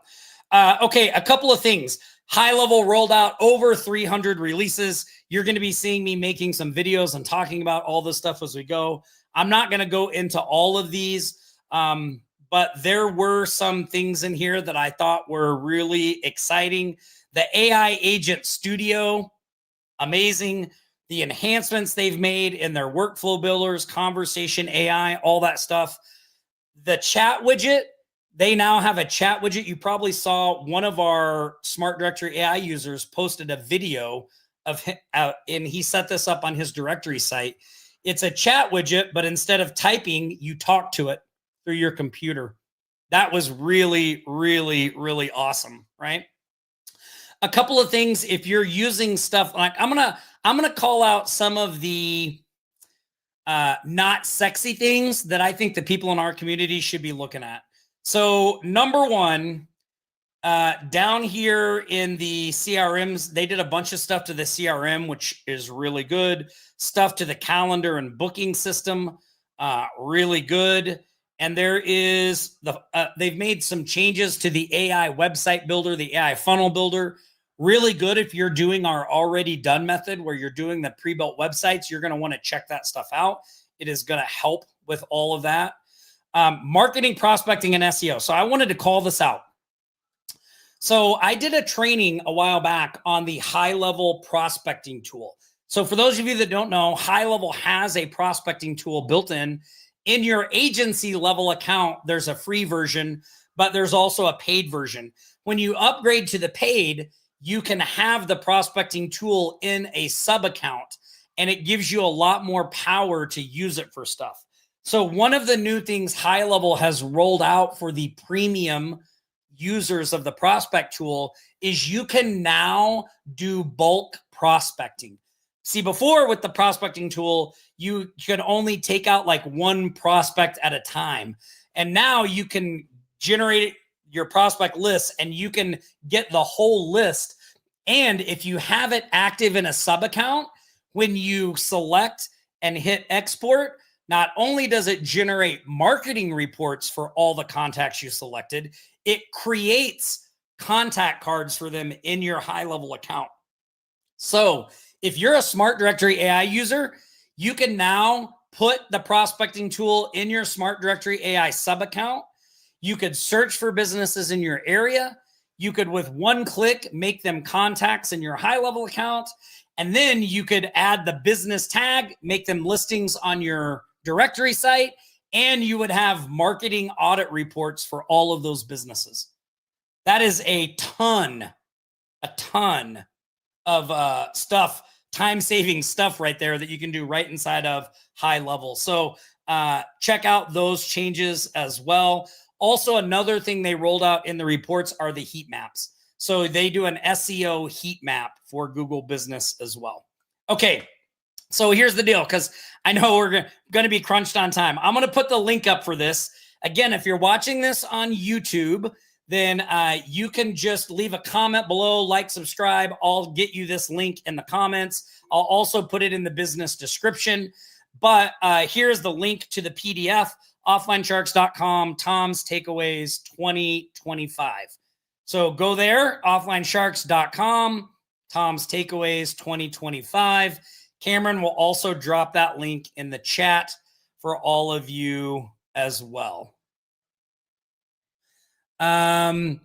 Okay, a couple of things. HighLevel rolled out over 300 releases. You're going to be seeing me making some videos and talking about all this stuff as we go. I'm not going to go into all of these, but there were some things in here that I thought were really exciting. The AI Agent Studio, amazing. The enhancements they've made in their workflow builders, conversation AI, all that stuff. The chat widget, they now have a chat widget. You probably saw one of our Smart Directory AI users posted a video of him, and he set this up on his directory site. It's a chat widget, but instead of typing, you talk to it through your computer. That was really, really, really awesome, right? A couple of things, if you're using stuff like, I'm gonna call out some of the not sexy things that I think the people in our community should be looking at. So number one, down here in the CRMs, they did a bunch of stuff to the CRM, which is really good. Stuff to the calendar and booking system, really good. And there is they've made some changes to the AI website builder, the AI funnel builder. Really good if you're doing our already done method where you're doing the pre-built websites. You're going to want to check that stuff out. It is going to help with all of that. Marketing, prospecting, and SEO. So I wanted to call this out. So I did a training a while back on the HighLevel prospecting tool. So for those of you that don't know, HighLevel has a prospecting tool built in. In your agency level account, there's a free version, but there's also a paid version. When you upgrade to the paid, you can have the prospecting tool in a sub account, and it gives you a lot more power to use it for stuff. So one of the new things HighLevel has rolled out for the premium users of the prospect tool is you can now do bulk prospecting. See, before with the prospecting tool, you could only take out like one prospect at a time. And now you can generate your prospect list and you can get the whole list. And if you have it active in a sub account, when you select and hit export, not only does it generate marketing reports for all the contacts you selected, it creates contact cards for them in your HighLevel account. So if you're a Smart Directory AI user, you can now put the prospecting tool in your Smart Directory AI sub account. You could search for businesses in your area. You could, with one click, make them contacts in your HighLevel account. And then you could add the business tag, make them listings on your directory site, and you would have marketing audit reports for all of those businesses. That is a ton of stuff, time-saving stuff right there that you can do right inside of HighLevel. So check out those changes as well. Also, another thing they rolled out in the reports are the heat maps. So they do an SEO heat map for Google Business as well. Okay, so here's the deal, because I know we're going to be crunched on time. I'm going to put the link up for this. Again, if you're watching this on YouTube, then you can just leave a comment below, like, subscribe. I'll get you this link in the comments. I'll also put it in the business description. But here's the link to the PDF, offlinesharks.com, Tom's Takeaways 2025. So go there, offlinesharks.com, Tom's Takeaways 2025. Cameron will also drop that link in the chat for all of you as well. So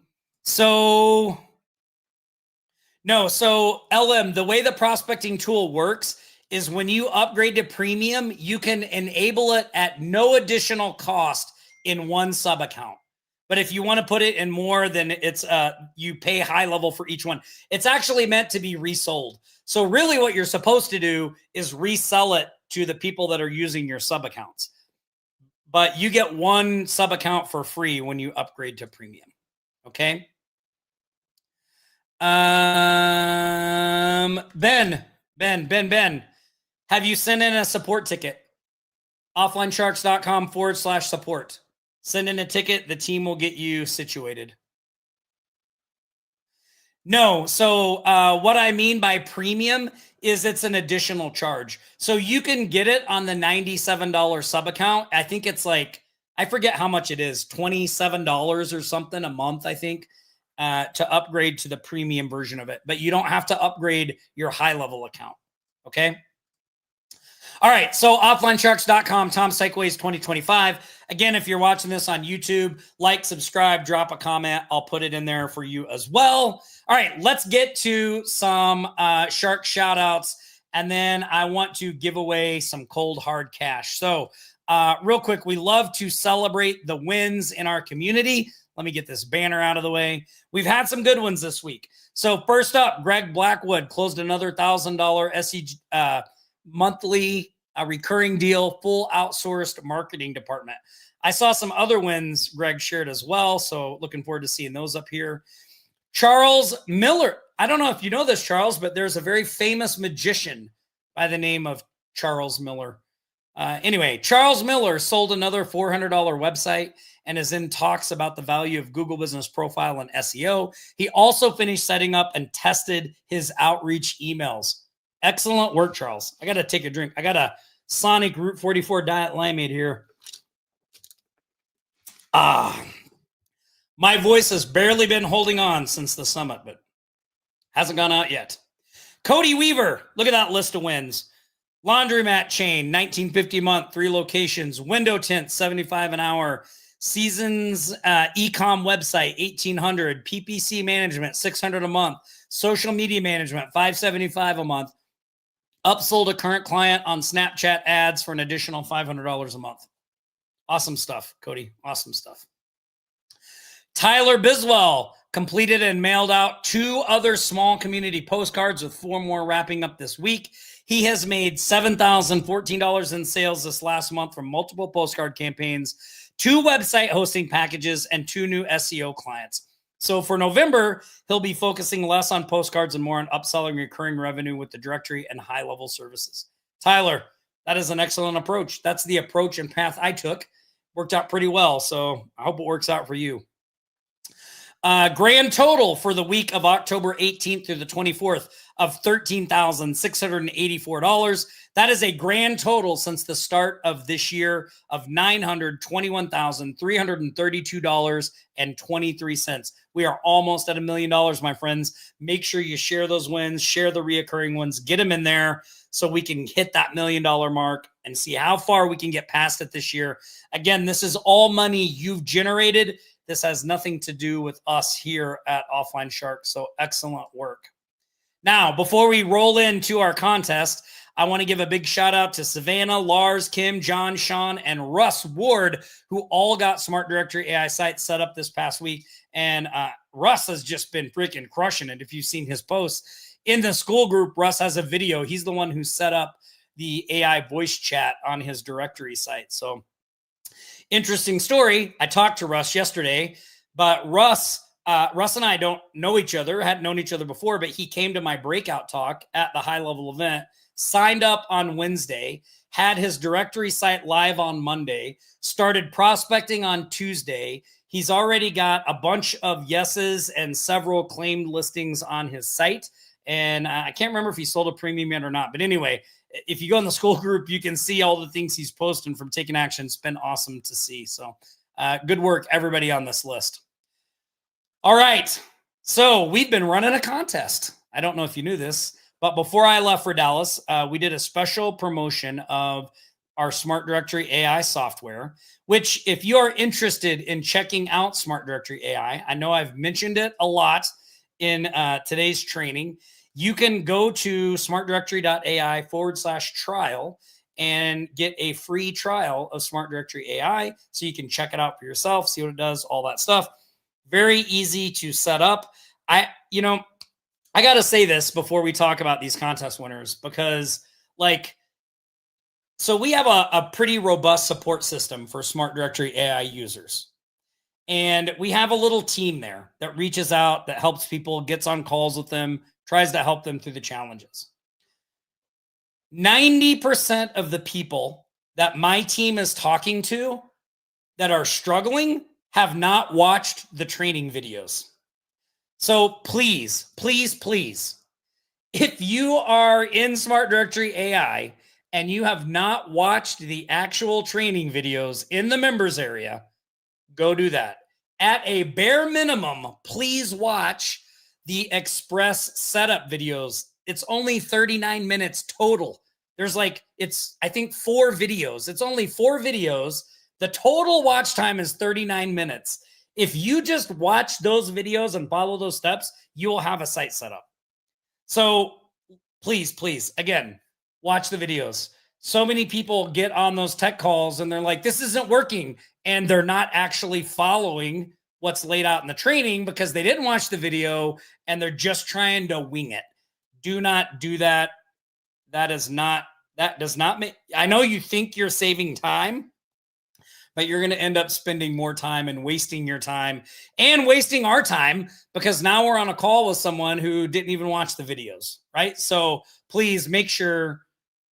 LM, the way the prospecting tool works is when you upgrade to premium, you can enable it at no additional cost in one sub account. But if you want to put it in more, then it's you pay high level for each one. It's actually meant to be resold. So really what you're supposed to do is resell it to the people that are using your sub accounts. But you get one sub account for free when you upgrade to premium. Okay. Ben, have you sent in a support ticket? offlinesharks.com/support. Send in a ticket. The team will get you situated. No. So what I mean by premium is it's an additional charge. So you can get it on the $97 sub account. I think it's like, I forget how much it is, $27 or something a month, I think, to upgrade to the premium version of it. But you don't have to upgrade your high level account. Okay. All right. So offlinesharks.com, Tom's Takeaways 2025. Again, if you're watching this on YouTube, like, subscribe, drop a comment. I'll put it in there for you as well. All right. Let's get to some shark shout outs. And then I want to give away some cold hard cash. So real quick, we love to celebrate the wins in our community. Let me get this banner out of the way. We've had some good ones this week. So first up, Greg Blackwood closed another $1,000 SE monthly recurring deal, full outsourced marketing department. I saw some other wins Greg shared as well. So looking forward to seeing those up here. Charles Miller. I don't know if you know this, Charles, but there's a very famous magician by the name of Charles Miller. Anyway, Charles Miller sold another $400 website and is in talks about the value of Google Business Profile and SEO. He also finished setting up and tested his outreach emails. Excellent work, Charles. I got to take a drink. I got a Sonic Route 44 Diet Limeade here. My voice has barely been holding on since the summit, but hasn't gone out yet. Cody Weaver, look at that list of wins. Laundromat chain, $19.50 a month, 3 locations. Window tint, $75 an hour. Seasons e-com website, $1,800. PPC management, $600 a month. Social media management, $575 a month. Upsold a current client on Snapchat ads for an additional $500 a month. Awesome stuff, Cody. Awesome stuff. Tyler Biswell completed and mailed out 2 other small community postcards with 4 more wrapping up this week. He has made $7,014 in sales this last month from multiple postcard campaigns, 2 website hosting packages, and 2 new SEO clients. So for November, he'll be focusing less on postcards and more on upselling recurring revenue with the directory and high-level services. Tyler, that is an excellent approach. That's the approach and path I took. Worked out pretty well, so I hope it works out for you. Grand total for the week of October 18th through the 24th of $13,684. That is a grand total since the start of this year of $921,332.23. We are almost at $1 million, my friends. Make sure you share those wins, share the reoccurring ones, get them in there so we can hit that $1 million mark and see how far we can get past it this year. Again, this is all money you've generated. This has nothing to do with us here at Offline Shark. So excellent work. Now, before we roll into our contest, I want to give a big shout out to Savannah, Lars, Kim, John, Sean, and Russ Ward, who all got Smart Directory AI sites set up this past week. And Russ has just been freaking crushing it. If you've seen his posts in the school group, Russ has a video. He's the one who set up the AI voice chat on his directory site. So interesting story. I talked to Russ yesterday, but Russ and I don't know each other, hadn't known each other before, but he came to my breakout talk at the high level event, signed up on Wednesday, had his directory site live on Monday, started prospecting on Tuesday. He's already got a bunch of yeses and several claimed listings on his site. And I can't remember if he sold a premium yet or not. But anyway, if you go in the school group, you can see all the things he's posting from taking action. It's been awesome to see. So good work, everybody on this list. All right. So we've been running a contest. I don't know if you knew this, but before I left for Dallas, we did a special promotion of our Smart Directory AI software, which if you're interested in checking out Smart Directory AI, I know I've mentioned it a lot in today's training. You can go to smartdirectory.ai/trial and get a free trial of Smart Directory AI so you can check it out for yourself, see what it does, all that stuff. Very easy to set up. I got to say this before we talk about these contest winners because so we have a pretty robust support system for Smart Directory AI users. And we have a little team there that reaches out, that helps people, gets on calls with them, tries to help them through the challenges. 90% of the people that my team is talking to that are struggling have not watched the training videos. So please, please, please, if you are in Smart Directory AI and you have not watched the actual training videos in the members area, go do that. At a bare minimum, please watch the Express setup videos. It's only 39 minutes total. There's I think 4 videos. It's only 4 videos. The total watch time is 39 minutes. If you just watch those videos and follow those steps, you will have a site set up. So please, please, again, watch the videos. So many people get on those tech calls and they're like, this isn't working. And they're not actually following what's laid out in the training because they didn't watch the video and they're just trying to wing it. Do not do that. That does not make, I know you think you're saving time, but you're going to end up spending more time and wasting your time and wasting our time because now we're on a call with someone who didn't even watch the videos, right? So please make sure,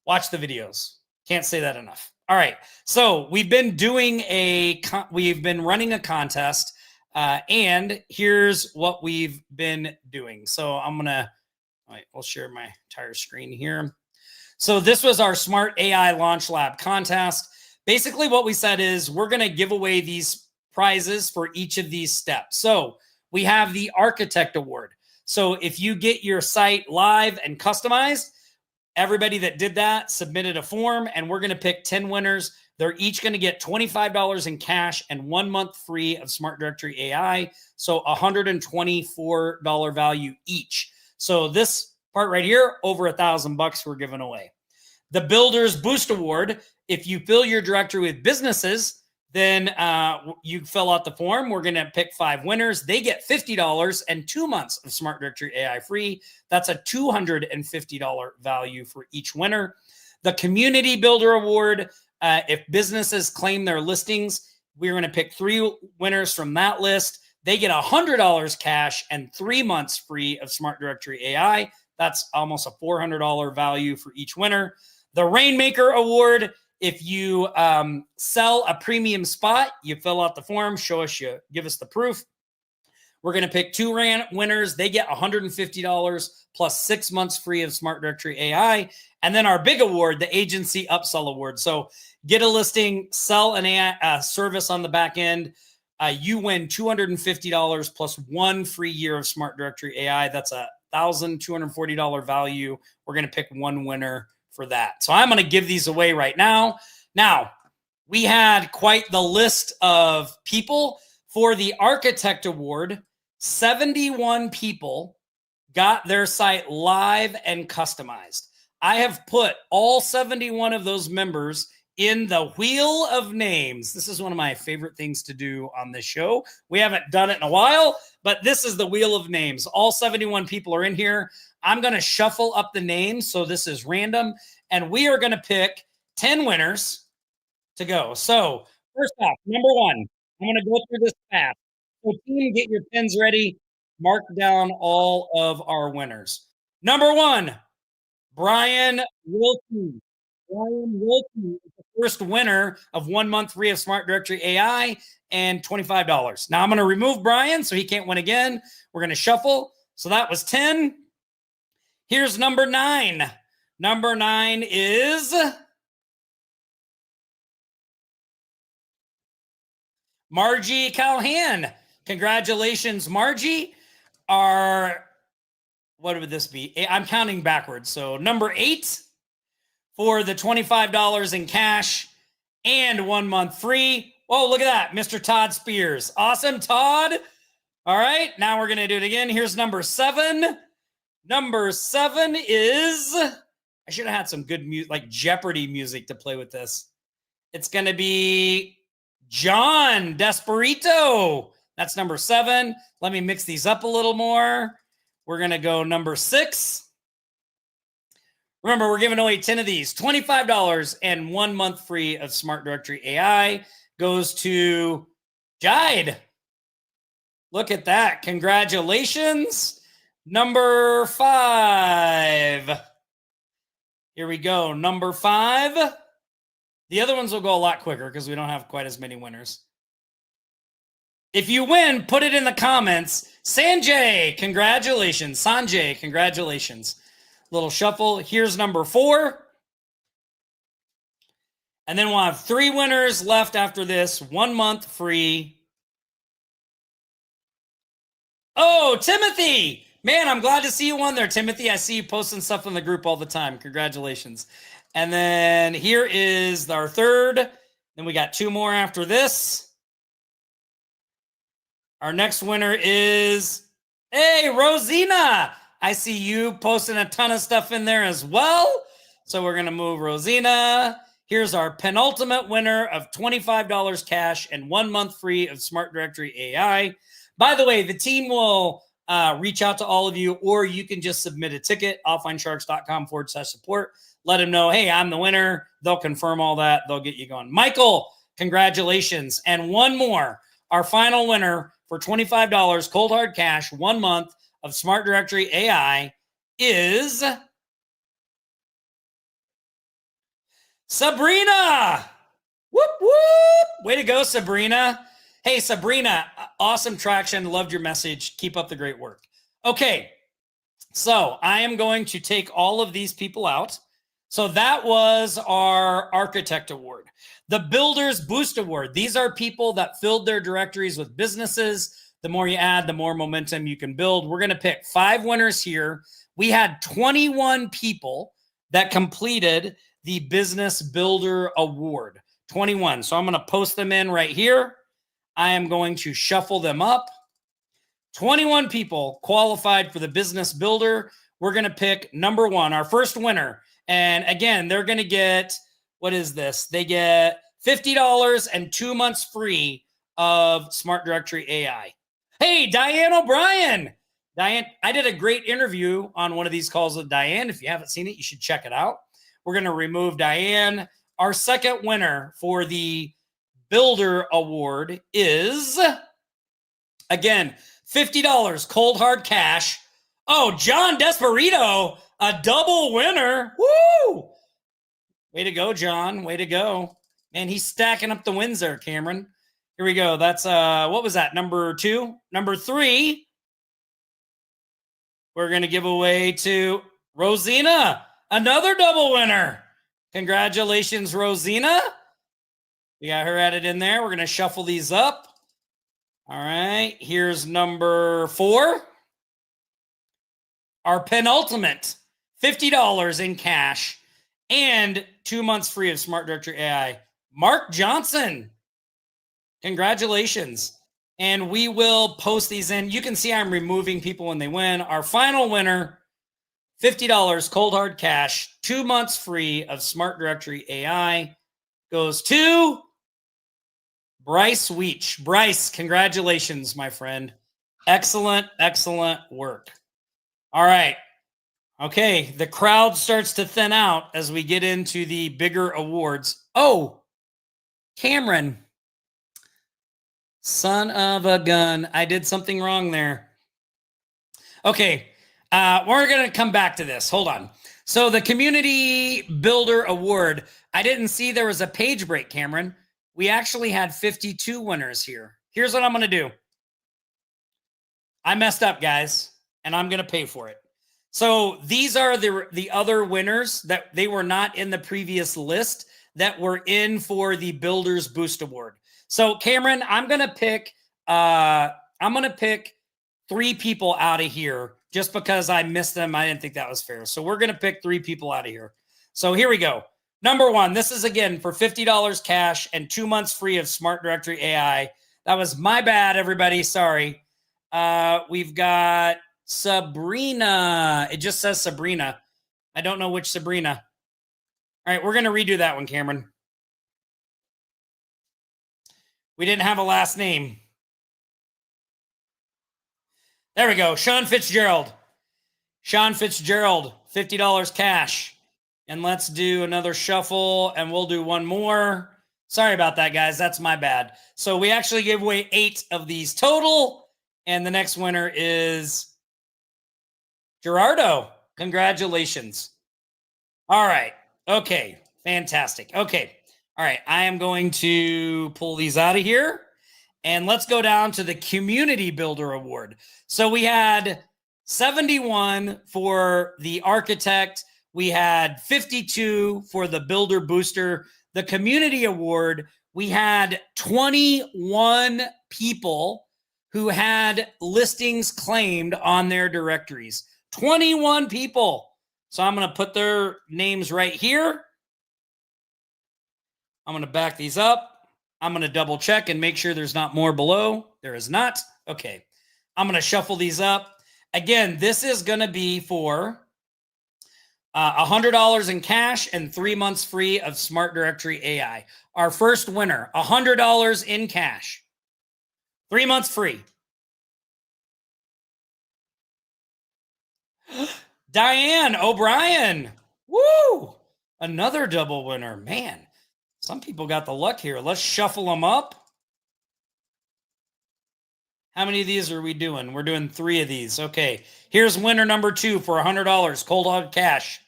watch the videos. Can't say that enough. All right. So we've been running a contest and here's what we've been doing. So I'll share my entire screen here. So this was our Smart AI Launch Lab contest. Basically what we said is we're going to give away these prizes for each of these steps. So we have the Architect Award. So if you get your site live and customized, everybody that did that submitted a form and we're going to pick 10 winners. They're each going to get $25 in cash and 1 month free of Smart Directory AI. So $124 value each. So this part right here, over $1,000 we're giving away. The Builders Boost Award, if you fill your directory with businesses, then you fill out the form. We're going to pick 5 winners. They get $50 and 2 months of Smart Directory AI free. That's a $250 value for each winner. The Community Builder Award, if businesses claim their listings, we're going to pick 3 winners from that list. They get $100 cash and 3 months free of Smart Directory AI. That's almost a $400 value for each winner. The Rainmaker Award, if you sell a premium spot, you fill out the form, give us the proof. We're going to pick 2 winners. They get $150 plus 6 months free of Smart Directory AI. And then our big award, the Agency Upsell Award. So get a listing, sell an AI service on the back end. You win $250 plus 1 free year of Smart Directory AI. That's a $1,240 value. We're going to pick 1 winner for that. So I'm going to give these away right now. Now, we had quite the list of people for the Architect Award. 71 people got their site live and customized. I have put all 71 of those members in the Wheel of Names. This is one of my favorite things to do on this show. We haven't done it in a while, but this is the Wheel of Names. All 71 people are in here. I'm going to shuffle up the names, so this is random, and we are going to pick 10 winners to go. So first off, number 1, I'm going to go through this fast. So team, get your pens ready. Mark down all of our winners. Number 1, Brian Wilkie. Brian Wilkie is the first winner of 1 month free of Smart Directory AI and $25. Now I'm going to remove Brian so he can't win again. We're going to shuffle. So that was 10. Here's number 9. Number 9 is Margie Calhan. Congratulations, Margie. What would this be? I'm counting backwards. So number 8 for the $25 in cash and 1 month free. Oh, look at that. Mr. Todd Spears. Awesome, Todd. All right. Now we're going to do it again. Here's number 7. Number 7 is, I should have had some good music, like Jeopardy music to play with this. It's going to be John Desperito. That's number 7. Let me mix these up a little more. We're going to go number 6. Remember, we're giving away 10 of these. $25 and 1 month free of Smart Directory AI goes to Jide. Look at that. Congratulations. Number 5. Here we go. Number 5. The other ones will go a lot quicker because we don't have quite as many winners. If you win, put it in the comments. Sanjay, congratulations. Sanjay, congratulations. Little shuffle. Here's number 4. And then we'll have 3 winners left after this. 1 month free. Oh, Timothy. Man, I'm glad to see you on there, Timothy. I see you posting stuff in the group all the time. Congratulations. And then here is our 3rd. Then we got 2 more after this. Our next winner is, hey, Rosina. I see you posting a ton of stuff in there as well. So we're going to move Rosina. Here's our penultimate winner of $25 cash and 1 month free of Smart Directory AI. By the way, the team will reach out to all of you, or you can just submit a ticket, offlinesharks.com/support. Let them know, hey, I'm the winner. They'll confirm all that. They'll get you going. Michael, congratulations. And one more, our final winner for $25 cold hard cash, 1 month of Smart Directory AI is Sabrina. Whoop, whoop. Way to go, Sabrina. Hey, Sabrina, awesome traction. Loved your message. Keep up the great work. Okay, so I am going to take all of these people out. So that was our Architect Award. The Builders Boost Award. These are people that filled their directories with businesses. The more you add, the more momentum you can build. We're going to pick 5 winners here. We had 21 people that completed the Business Builder Award. 21. So I'm going to post them in right here. I am going to shuffle them up. 21 people qualified for the Business Builder. We're going to pick number 1, our first winner. And again, they're going to get, what is this? They get $50 and 2 months free of Smart Directory AI. Hey, Diane O'Brien. Diane, I did a great interview on one of these calls with Diane. If you haven't seen it, you should check it out. We're going to remove Diane. Our second winner for the Builder Award is, again, $50 cold hard cash. Oh, John Desperito, a double winner. Woo! Way to go, John. Way to go. Man, he's stacking up the wins there, Cameron. Here we go. That's, what was that? Number 2? Number 3, we're going to give away to Rosina, another double winner. Congratulations, Rosina. We got her added in there. We're going to shuffle these up. All right. Here's number 4. Our penultimate, $50 in cash and 2 months free of Smart Directory AI. Mark Johnson. Congratulations. And we will post these in. You can see I'm removing people when they win. Our final winner, $50 cold hard cash, 2 months free of Smart Directory AI, goes to Bryce Weech. Bryce, congratulations, my friend. Excellent, excellent work. All right. Okay, the crowd starts to thin out as we get into the bigger awards. Oh, Cameron. Son of a gun. I did something wrong there. Okay, we're going to come back to this. Hold on. So the Community Builder Award, I didn't see there was a page break, Cameron. We actually had 52 winners here. Here's what I'm going to do. I messed up, guys, and I'm going to pay for it. So these are the other winners that they were not in the previous list that were in for the Builders Boost Award. So Cameron, I'm going to pick 3 people out of here just because I missed them. I didn't think that was fair. So we're going to pick 3 people out of here. So here we go. Number 1, this is again for $50 cash and 2 months free of Smart Directory AI. That was my bad, everybody. Sorry. We've got Sabrina. It just says Sabrina. I don't know which Sabrina. All right, we're going to redo that one, Cameron. We didn't have a last name. There we go. Sean Fitzgerald. Sean Fitzgerald, $50 cash. And let's do another shuffle, and we'll do one more. Sorry about that, guys. That's my bad. So we actually gave away 8 of these total, and the next winner is Gerardo. Congratulations. All right. Okay. Fantastic. Okay. All right. I am going to pull these out of here, and let's go down to the Community Builder Award. So we had 71 for the Architect. We had 52 for the Builder Booster. The Community Award, we had 21 people who had listings claimed on their directories. 21 people. So I'm going to put their names right here. I'm going to back these up. I'm going to double check and make sure there's not more below. There is not. Okay. I'm going to shuffle these up. Again, this is going to be for $100 in cash and 3 months free of Smart Directory AI. Our first winner, $100 in cash, 3 months free. Diane O'Brien. Woo! Another double winner. Man, some people got the luck here. Let's shuffle them up. How many of these are we doing? We're doing 3 of these. Okay. Here's winner number 2 for $100, cold hard cash,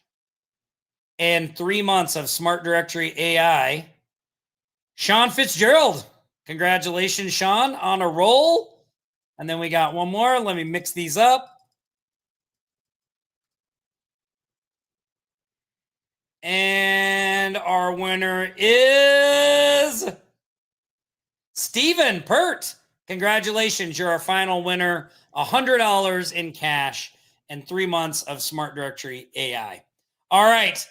and 3 months of Smart Directory AI. Sean Fitzgerald. Congratulations, Sean, on a roll. And then we got one more. Let me mix these up. And our winner is Stephen Pert. Congratulations. You're our final winner. $100 in cash and 3 months of Smart Directory AI. All right.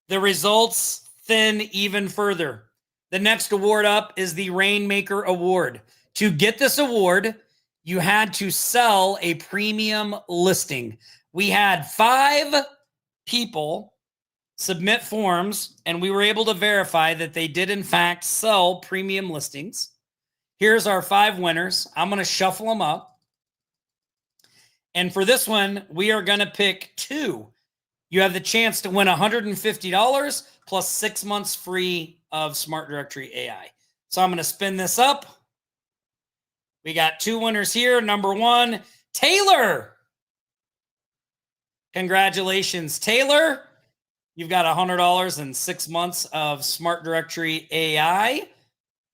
The results thin even further. The next award up is the Rainmaker Award. To get this award, you had to sell a premium listing. We had 5 people submit forms, and we were able to verify that they did, in fact, sell premium listings. Here's our 5 winners. I'm going to shuffle them up. And for this one, we are going to pick 2. You have the chance to win $150 plus 6 months free of Smart Directory AI. So I'm going to spin this up. We got 2 winners here. Number 1, Taylor. Congratulations, Taylor. You've got $100 and 6 months of Smart Directory AI.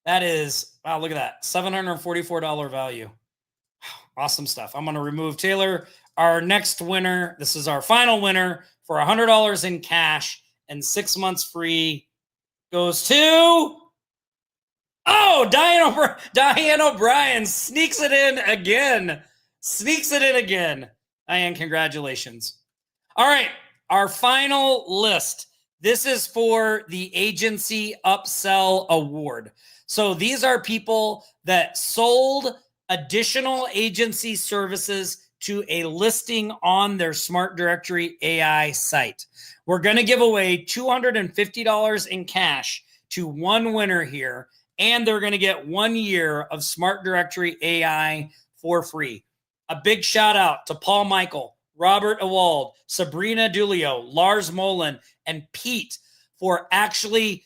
That is, wow, look at that, $744 value. Awesome stuff. I'm going to remove Taylor. Our next winner, this is our final winner for $100 in cash and 6 months free, goes to, Diane O'Brien sneaks it in again. Diane, congratulations. All right, our final list. This is for the Agency Upsell Award. So these are people that sold additional agency services to a listing on their Smart Directory AI site. We're going to give away $250 in cash to one winner here, and they're going to get 1 year of Smart Directory AI for free. A big shout out to Paul Michael, Robert Ewald, Sabrina Dulio, Lars Molin, and Pete for actually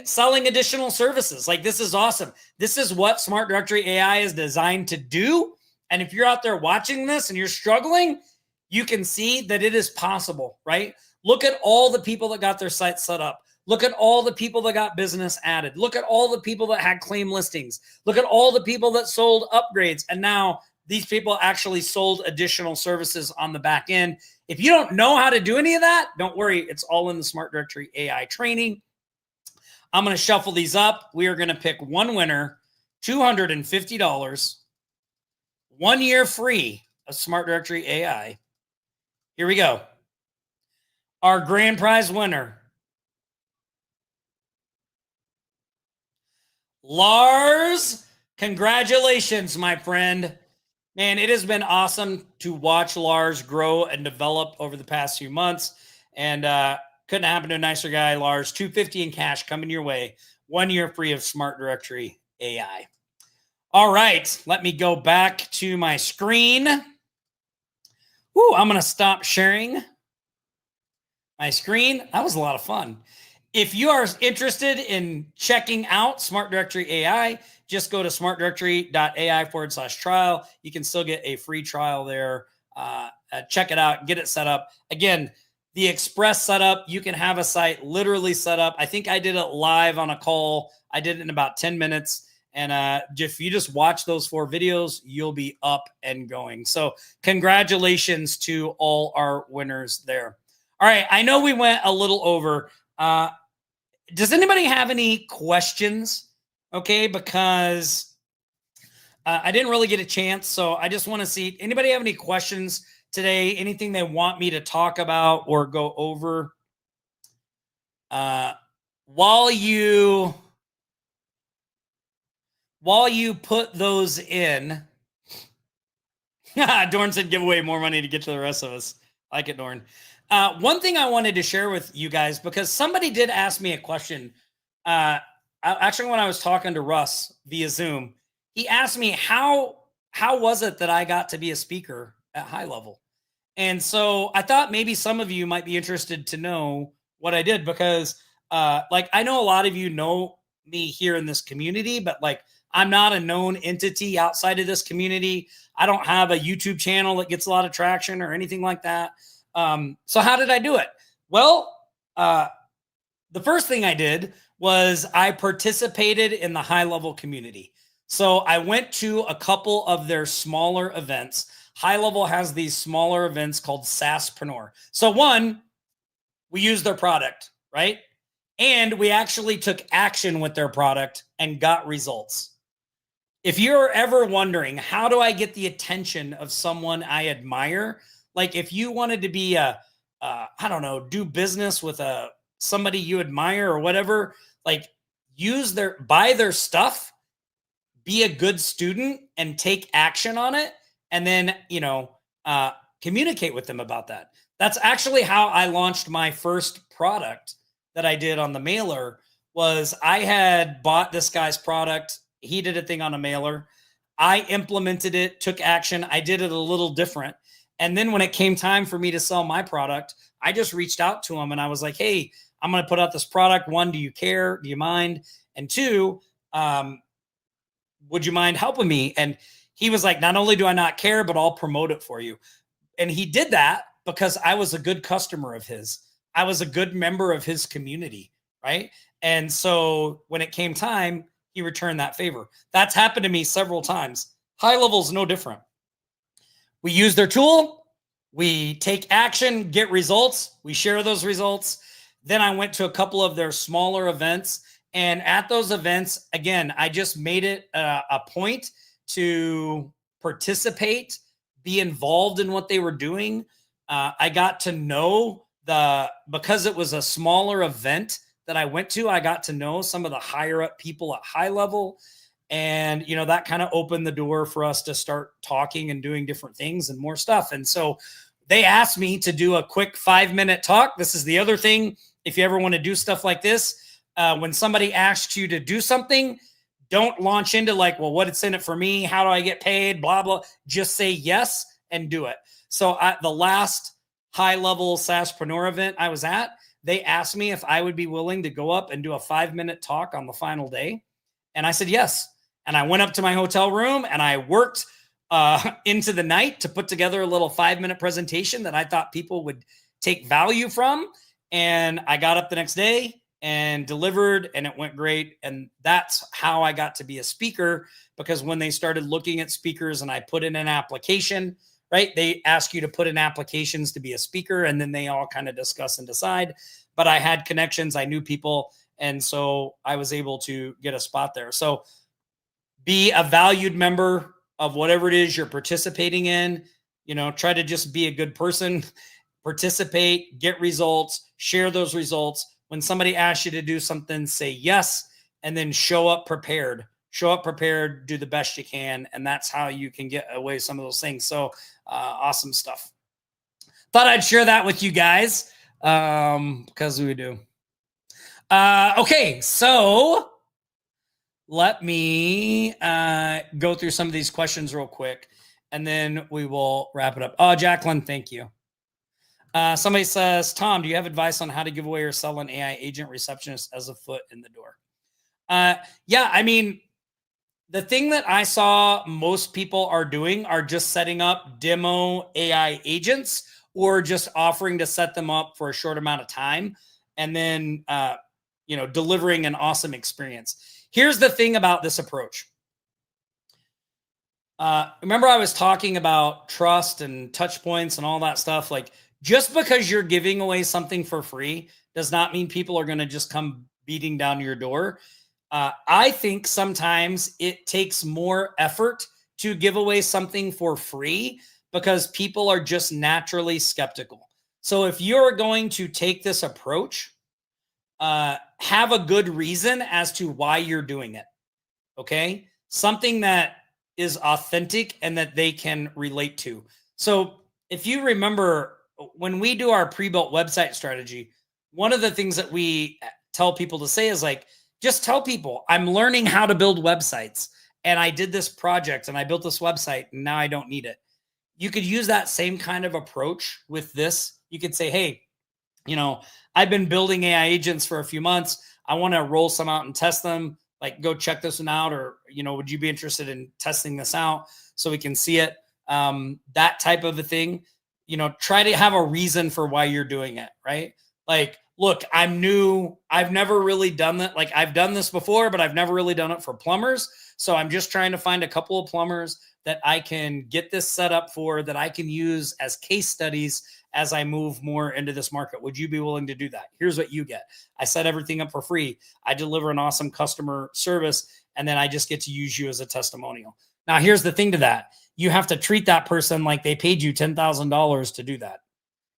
selling additional services. Like, this is awesome. This is what Smart Directory AI is designed to do. And if you're out there watching this and you're struggling, you can see that it is possible, right? Look at all the people that got their site set up. Look at all the people that got business added. Look at all the people that had claim listings. Look at all the people that sold upgrades. And now these people actually sold additional services on the back end. If you don't know how to do any of that, don't worry. It's all in the Smart Directory AI training. I'm going to shuffle these up. We are going to pick one winner, $250, 1 year free of Smart Directory AI. Here we go. Our grand prize winner, Lars. Congratulations, my friend. Man, it has been awesome to watch Lars grow and develop over the past few months. And couldn't happen to a nicer guy, Lars. $250 in cash coming your way. 1 year free of Smart Directory AI. All right, let me go back to my screen. Woo, I'm going to stop sharing my screen. That was a lot of fun. If you are interested in checking out Smart Directory AI, just go to smartdirectory.ai/trial. You can still get a free trial there. Check it out, get it set up. Again, the express setup, you can have a site literally set up. I think I did it live on a call. I did it in about 10 minutes. And if you just watch those 4 videos, you'll be up and going. So congratulations to all our winners there. All right, I know we went a little over. Does anybody have any questions? Okay, because I didn't really get a chance, so I just want to see, anybody have any questions today? Anything they want me to talk about or go over? While you put those in, Dorn said give away more money to get to the rest of us. I like it, Dorn. One thing I wanted to share with you guys, because somebody did ask me a question. Actually, when I was talking to Russ via Zoom, he asked me how was it that I got to be a speaker at High Level? And so I thought maybe some of you might be interested to know what I did, because like I know a lot of you know me here in this community, but like I'm not a known entity outside of this community. I don't have a YouTube channel that gets a lot of traction or anything like that. So how did I do it? Well, the first thing I did was I participated in the High Level community. So I went to a couple of their smaller events. High Level has these smaller events called SaaSpreneur. So one, we used their product, right? And we actually took action with their product and got results. If you're ever wondering, how do I get the attention of someone I admire? Like if you wanted to be I don't know, do business with somebody you admire or whatever, like buy their stuff, be a good student and take action on it. And then, communicate with them about that. That's actually how I launched my first product that I did on the mailer. Was I had bought this guy's product. He did a thing on a mailer. I implemented it, took action. I did it a little different. And then when it came time for me to sell my product, I just reached out to him and I was like, hey, I'm going to put out this product. 1, do you care? Do you mind? And 2, would you mind helping me? And he was like, not only do I not care, but I'll promote it for you. And he did that because I was a good customer of his. I was a good member of his community, right? And so when it came time, he returned that favor. That's happened to me several times. High Level is no different. We use their tool, we take action, get results, we share those results. Then I went to a couple of their smaller events. And at those events, again, I just made it a point to participate, be involved in what they were doing. I got to know because it was a smaller event that I went to, I got to know some of the higher up people at High Level. And, that kind of opened the door for us to start talking and doing different things and more stuff. And so they asked me to do a quick 5-minute talk. This is the other thing. If you ever want to do stuff like this, when somebody asks you to do something, don't launch into like, well, what's in it for me? How do I get paid? Blah, blah. Just say yes and do it. So at the last High Level SaaSpreneur event I was at, they asked me if I would be willing to go up and do a 5-minute talk on the final day. And I said yes. And I went up to my hotel room and I worked into the night to put together a little 5-minute presentation that I thought people would take value from. And I got up the next day and delivered, and it went great. And that's how I got to be a speaker, because when they started looking at speakers and I put in an application, right? They ask you to put in applications to be a speaker, and then they all kind of discuss and decide. But I had connections, I knew people, and so I was able to get a spot there. So be a valued member of whatever it is you're participating in. Try to just be a good person, participate, get results, share those results. When somebody asks you to do something, say yes, and then show up prepared. Show up prepared, do the best you can, and that's how you can get away some of those things. So awesome stuff. Thought I'd share that with you guys, because we do. Okay, so let me go through some of these questions real quick, and then we will wrap it up. Oh, Jacqueline, thank you. Somebody says, Tom, do you have advice on how to give away or sell an AI agent receptionist as a foot in the door? Yeah, I mean, the thing that I saw most people are doing are just setting up demo AI agents, or just offering to set them up for a short amount of time, and then delivering an awesome experience. Here's the thing about this approach. Remember I was talking about trust and touch points and all that stuff. Like, just because you're giving away something for free does not mean people are going to just come beating down your door. I think sometimes it takes more effort to give away something for free, because people are just naturally skeptical. So if you're going to take this approach, have a good reason as to why you're doing it. Okay. Something that is authentic and that they can relate to. So if you remember, when we do our pre-built website strategy, one of the things that we tell people to say is like, just tell people, I'm learning how to build websites, and I did this project and I built this website, and now I don't need it. You could use that same kind of approach with this. You could say, hey, I've been building AI agents for a few months. I want to roll some out and test them. Like, go check this one out, or, would you be interested in testing this out so we can see it? That type of a thing. Try to have a reason for why you're doing it, right? Like, look, I'm new. I've never really done that. Like, I've done this before, but I've never really done it for plumbers. So I'm just trying to find a couple of plumbers that I can get this set up for, that I can use as case studies as I move more into this market. Would you be willing to do that? Here's what you get. I set everything up for free. I deliver an awesome customer service, and then I just get to use you as a testimonial. Now, here's the thing to that. You have to treat that person like they paid you $10,000 to do that.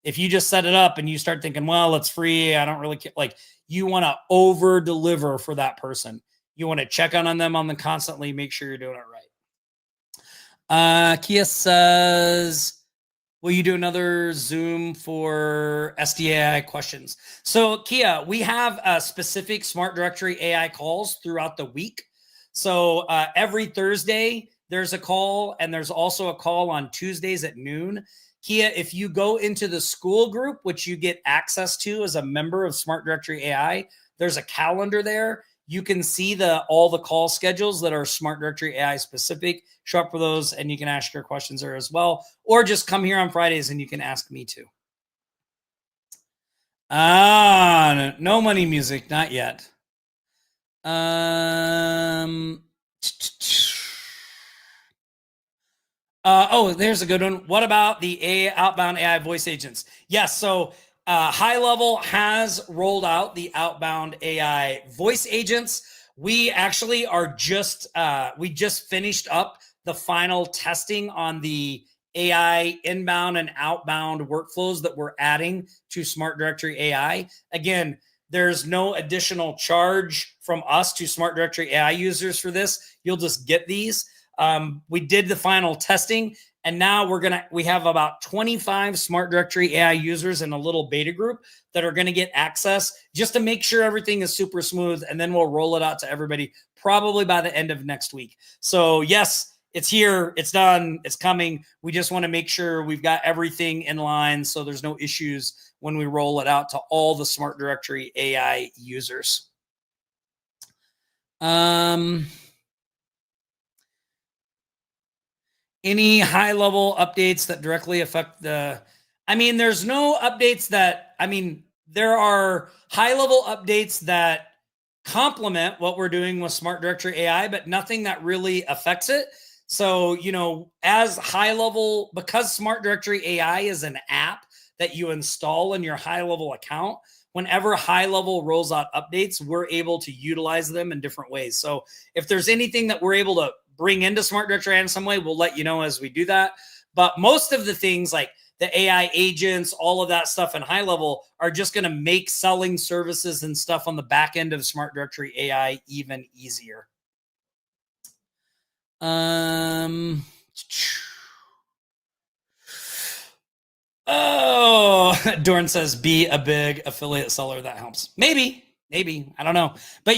If you just set it up and you start thinking, well, it's free, I don't really care. Like, you want to over deliver for that person. You want to check on them on them constantly, make sure you're doing it right. Kia says, will you do another Zoom for SDAI questions? So Kia, we have specific Smart Directory AI calls throughout the week. So every Thursday, there's a call, and there's also a call on Tuesdays at noon. Kia, if you go into the school group, which you get access to as a member of Smart Directory AI, there's a calendar there. You can see all the call schedules that are Smart Directory AI specific. Show up for those, and you can ask your questions there as well. Or just come here on Fridays and you can ask me too. No money music, not yet. There's a good one. What about the outbound AI voice agents? Yes. So GoHighLevel has rolled out the outbound AI voice agents. We actually are we just finished up the final testing on the AI inbound and outbound workflows that we're adding to Smart Directory AI. Again, there's no additional charge from us to Smart Directory AI users for this. You'll just get these. We did the final testing, and now we have about 25 Smart Directory AI users in a little beta group that are going to get access just to make sure everything is super smooth. And then we'll roll it out to everybody probably by the end of next week. So yes, it's here, it's done, it's coming. We just want to make sure we've got everything in line so there's no issues when we roll it out to all the Smart Directory AI users. Any high level updates that directly affect there's no updates there are high level updates that complement what we're doing with Smart Directory AI, but nothing that really affects it. So, as high level, because Smart Directory AI is an app that you install in your high level account, whenever high level rolls out updates, we're able to utilize them in different ways. So, if there's anything that we're able to bring into Smart Directory in some way, we'll let you know as we do that. But most of the things like the AI agents, all of that stuff in high level are just going to make selling services and stuff on the back end of Smart Directory AI even easier. Dorn says be a big affiliate seller. That helps. Maybe, I don't know. But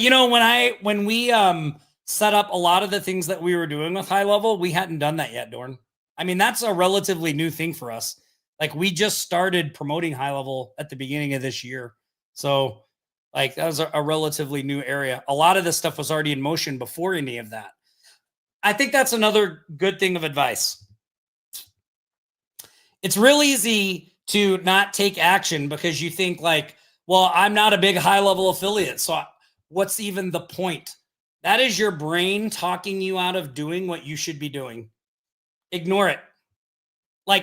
when we set up a lot of the things that we were doing with high level, we hadn't done that yet, Dorn. That's a relatively new thing for us. Like we just started promoting high level at the beginning of this year. So that was a relatively new area. A lot of this stuff was already in motion before any of that. I think that's another good thing of advice. It's real easy to not take action because you think well, I'm not a big high level affiliate. So what's even the point? That is your brain talking you out of doing what you should be doing. Ignore it.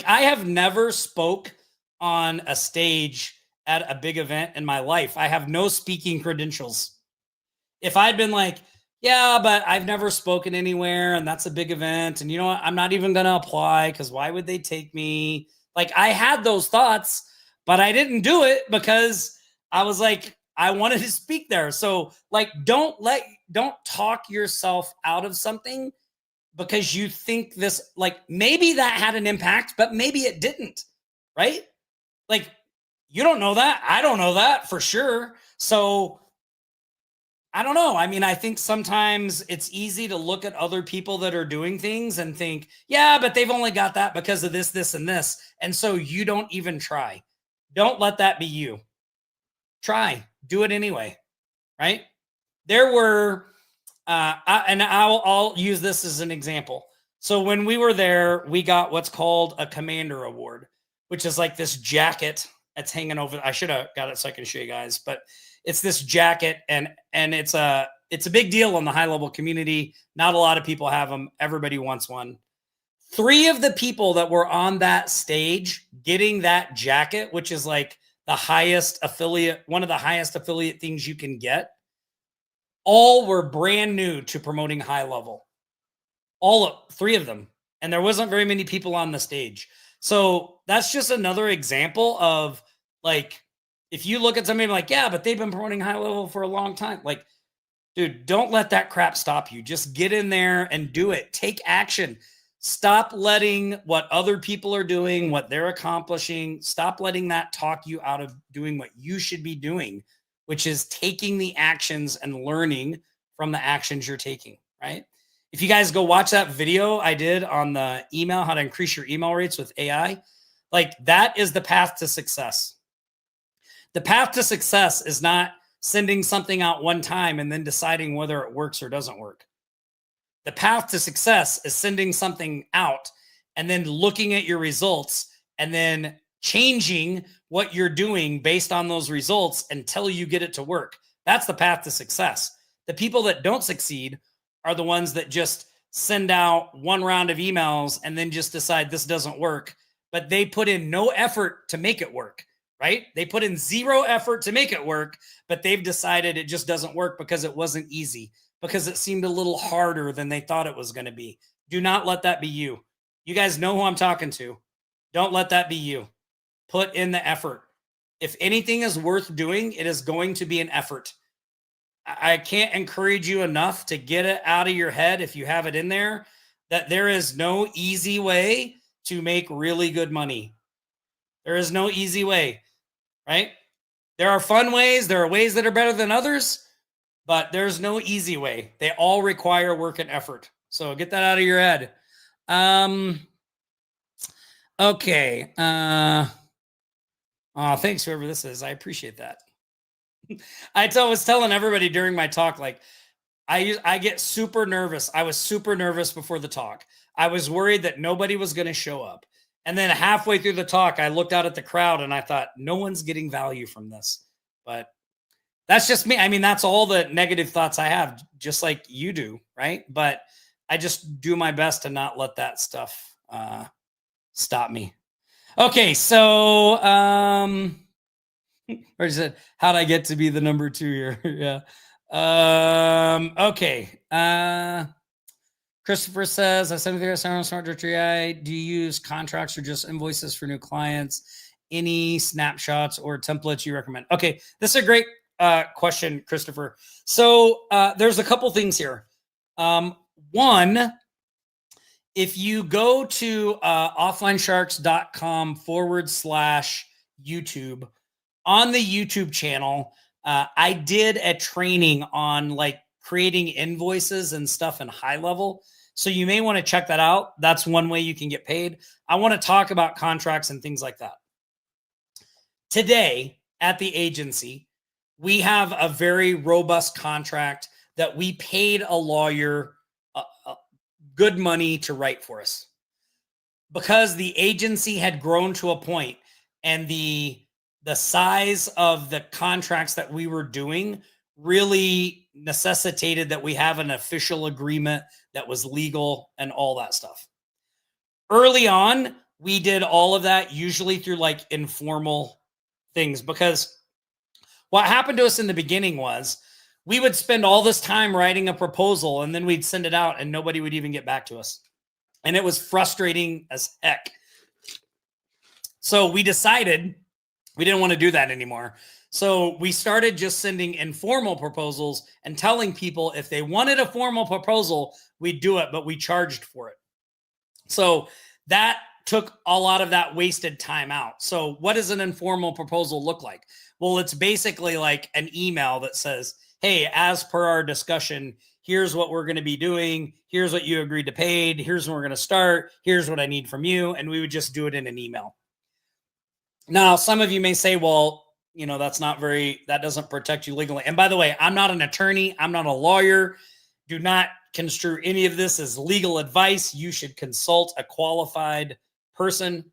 I have never spoke on a stage at a big event in my life. I have no speaking credentials. If I'd been yeah, but I've never spoken anywhere and that's a big event. And you know what? I'm not even going to apply because why would they take me? I had those thoughts, but I didn't do it because I was I wanted to speak there. So don't talk yourself out of something because you think this, maybe that had an impact, but maybe it didn't, right? You don't know that. I don't know that for sure. So I don't know. I think sometimes it's easy to look at other people that are doing things and think, yeah, but they've only got that because of this, this, and this. And so you don't even try. Don't let that be you. Try. Do it anyway. Right? There were, I'll use this as an example. So when we were there, we got what's called a Commander Award, which is this jacket that's hanging over. I should have got it so I can show you guys, but it's this jacket and it's a big deal in the high level community. Not a lot of people have them. Everybody wants one. 3 of the people that were on that stage getting that jacket, which is the highest affiliate, one of the highest affiliate things you can get, all were brand new to promoting high level. 3 of them. And there wasn't very many people on the stage. So that's just another example of if you look at somebody yeah, but they've been promoting high level for a long time. Dude, don't let that crap stop you. Just get in there and do it. Take action. Stop letting what other people are doing, what they're accomplishing, stop letting that talk you out of doing what you should be doing, which is taking the actions and learning from the actions you're taking, right? If you guys go watch that video I did on the email, how to increase your email rates with AI, that is the path to success. The path to success is not sending something out one time and then deciding whether it works or doesn't work. The path to success is sending something out and then looking at your results and then changing what you're doing based on those results until you get it to work. That's the path to success. The people that don't succeed are the ones that just send out one round of emails and then just decide this doesn't work, but they put in no effort to make it work. Right? They put in 0 effort to make it work, but they've decided it just doesn't work because it wasn't easy, because it seemed a little harder than they thought it was going to be. Do not let that be you. You guys know who I'm talking to. Don't let that be you. Put in the effort. If anything is worth doing, it is going to be an effort. I can't encourage you enough to get it out of your head, if you have it in there, that there is no easy way to make really good money. There is no easy way. Right? There are fun ways. There are ways that are better than others, but there's no easy way. They all require work and effort. So get that out of your head. Okay. Thanks, whoever this is. I appreciate that. I was telling everybody during my talk, I get super nervous. I was super nervous before the talk. I was worried that nobody was going to show up. And then halfway through the talk, I looked out at the crowd and I thought, no one's getting value from this. But that's just me. I mean, that's all the negative thoughts I have, just like you do, right? But I just do my best to not let that stuff stop me. Okay, so where is it? How'd I get to be the number 2 here? Yeah. Okay. Christopher says, I sent the Smart Directory AI. Do you use contracts or just invoices for new clients? Any snapshots or templates you recommend? Okay, this is a great question, Christopher. So there's a couple things here. One, if you go to offlinesharks.com/YouTube, on the YouTube channel, I did a training on like creating invoices and stuff in HighLevel. So you may want to check that out. That's one way you can get paid. I want to talk about contracts and things like that. Today at the agency, we have a very robust contract that we paid a lawyer good money to write for us, because the agency had grown to a point and the size of the contracts that we were doing really necessitated that we have an official agreement that was legal and all that stuff. Early on, we did all of that usually through like informal things, because what happened to us in the beginning was we would spend all this time writing a proposal and then we'd send it out and nobody would even get back to us. And it was frustrating as heck. So we decided we didn't want to do that anymore. So we started just sending informal proposals and telling people if they wanted a formal proposal, we'd do it, but we charged for it. So that took a lot of that wasted time out. So what does an informal proposal look like? Well, it's basically like an email that says, hey, as per our discussion, here's what we're going to be doing. Here's what you agreed to pay. Here's when we're going to start. Here's what I need from you. And we would just do it in an email. Now, some of you may say, well, that doesn't protect you legally. And by the way, I'm not an attorney. I'm not a lawyer. Do not construe any of this as legal advice. You should consult a qualified person.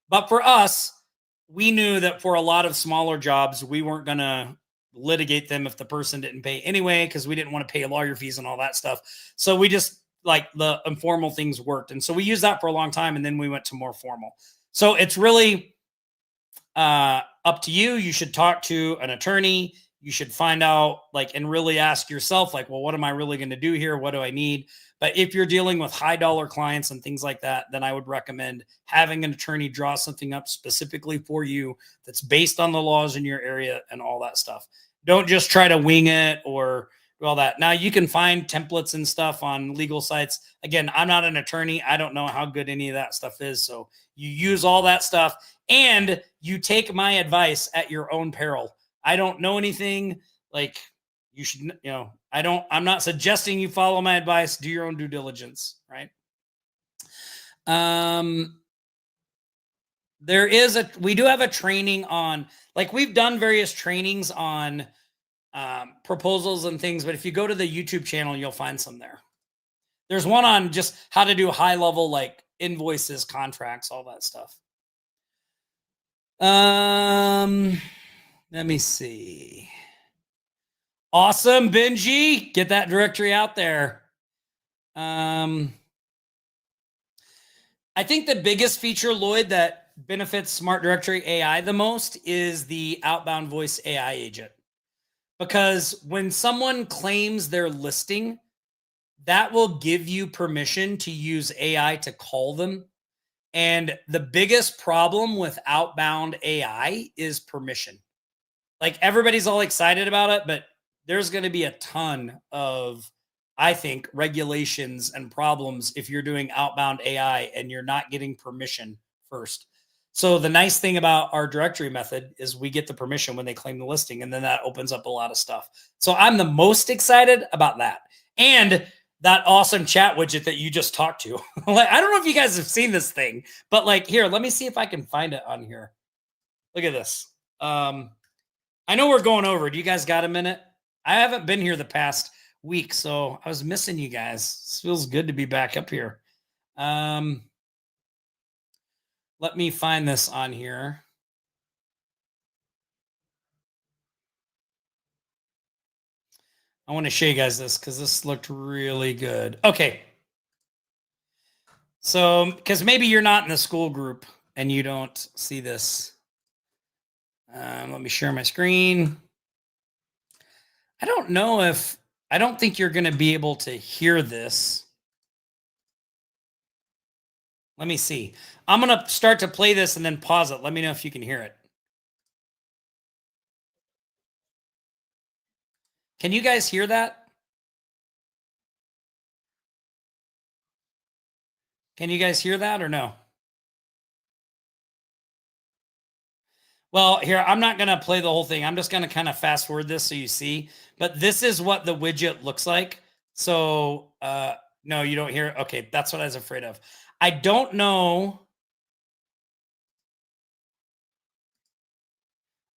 But for us, we knew that for a lot of smaller jobs, we weren't going to litigate them if the person didn't pay anyway, because we didn't want to pay lawyer fees and all that stuff. So we just, like, the informal things worked. And so we used that for a long time, and then we went to more formal. So it's really up to you. You should talk to an attorney. You should find out, like, and really ask yourself, like, well, what am I really going to do here? What do I need? But if you're dealing with high dollar clients and things like that, then I would recommend having an attorney draw something up specifically for you that's based on the laws in your area and all that stuff. Don't just try to wing it or do all that. Now, you can find templates and stuff on legal sites. Again, I'm not an attorney. I don't know how good any of that stuff is. So you use all that stuff and you take my advice at your own peril. I don't know anything. Like, you should, I'm not suggesting you follow my advice. Do your own due diligence, right? We do have a training on, like, we've done various trainings on proposals and things, but if you go to the YouTube channel, you'll find some there. There's one on just how to do high level, like, invoices, contracts, all that stuff. Let me see. Awesome, Benji. Get that directory out there. I think the biggest feature, Lloyd, that benefits Smart Directory AI the most is the outbound voice AI agent. Because when someone claims their listing, that will give you permission to use AI to call them. And the biggest problem with outbound AI is permission. Like, everybody's all excited about it, but there's going to be a ton of, I think, regulations and problems if you're doing outbound AI and you're not getting permission first. So the nice thing about our directory method is we get the permission when they claim the listing, and then that opens up a lot of stuff. So I'm the most excited about that. And that awesome chat widget that you just talked to. Like, I don't know if you guys have seen this thing, but, like, here, let me see if I can find it on here. Look at this. I know we're going over. Do you guys got a minute? I haven't been here the past week. So I was missing you guys. It feels good to be back up here. Um, let me find this on here. I want to show you guys this because this looked really good. Okay. So, because maybe you're not in the school group and you don't see this. Let me share my screen. I don't know if, I don't think you're going to be able to hear this. Let me see. I'm going to start to play this and then pause it. Let me know if you can hear it. Can you guys hear that? Can you guys hear that or no? Well, here, I'm not going to play the whole thing. I'm just going to kind of fast forward this so you see. But this is what the widget looks like. So, no, you don't hear it. Okay, that's what I was afraid of. I don't know.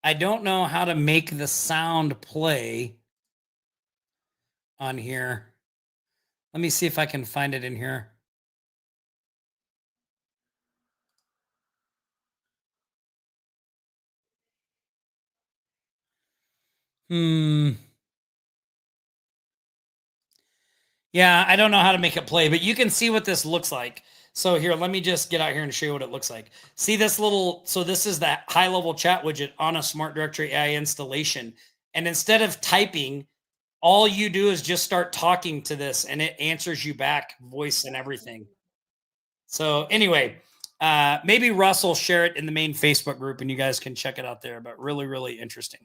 I don't know how to make the sound play on here. Let me see if I can find it in here. Yeah, I don't know how to make it play, but you can see what this looks like. So here, let me just get out here and show you what it looks like. See this little, so this is that high level chat widget on a smart directory AI installation. And instead of typing, all you do is just start talking to this and it answers you back, voice and everything. So anyway, maybe Russ will share it in the main Facebook group and you guys can check it out there, but really, really interesting.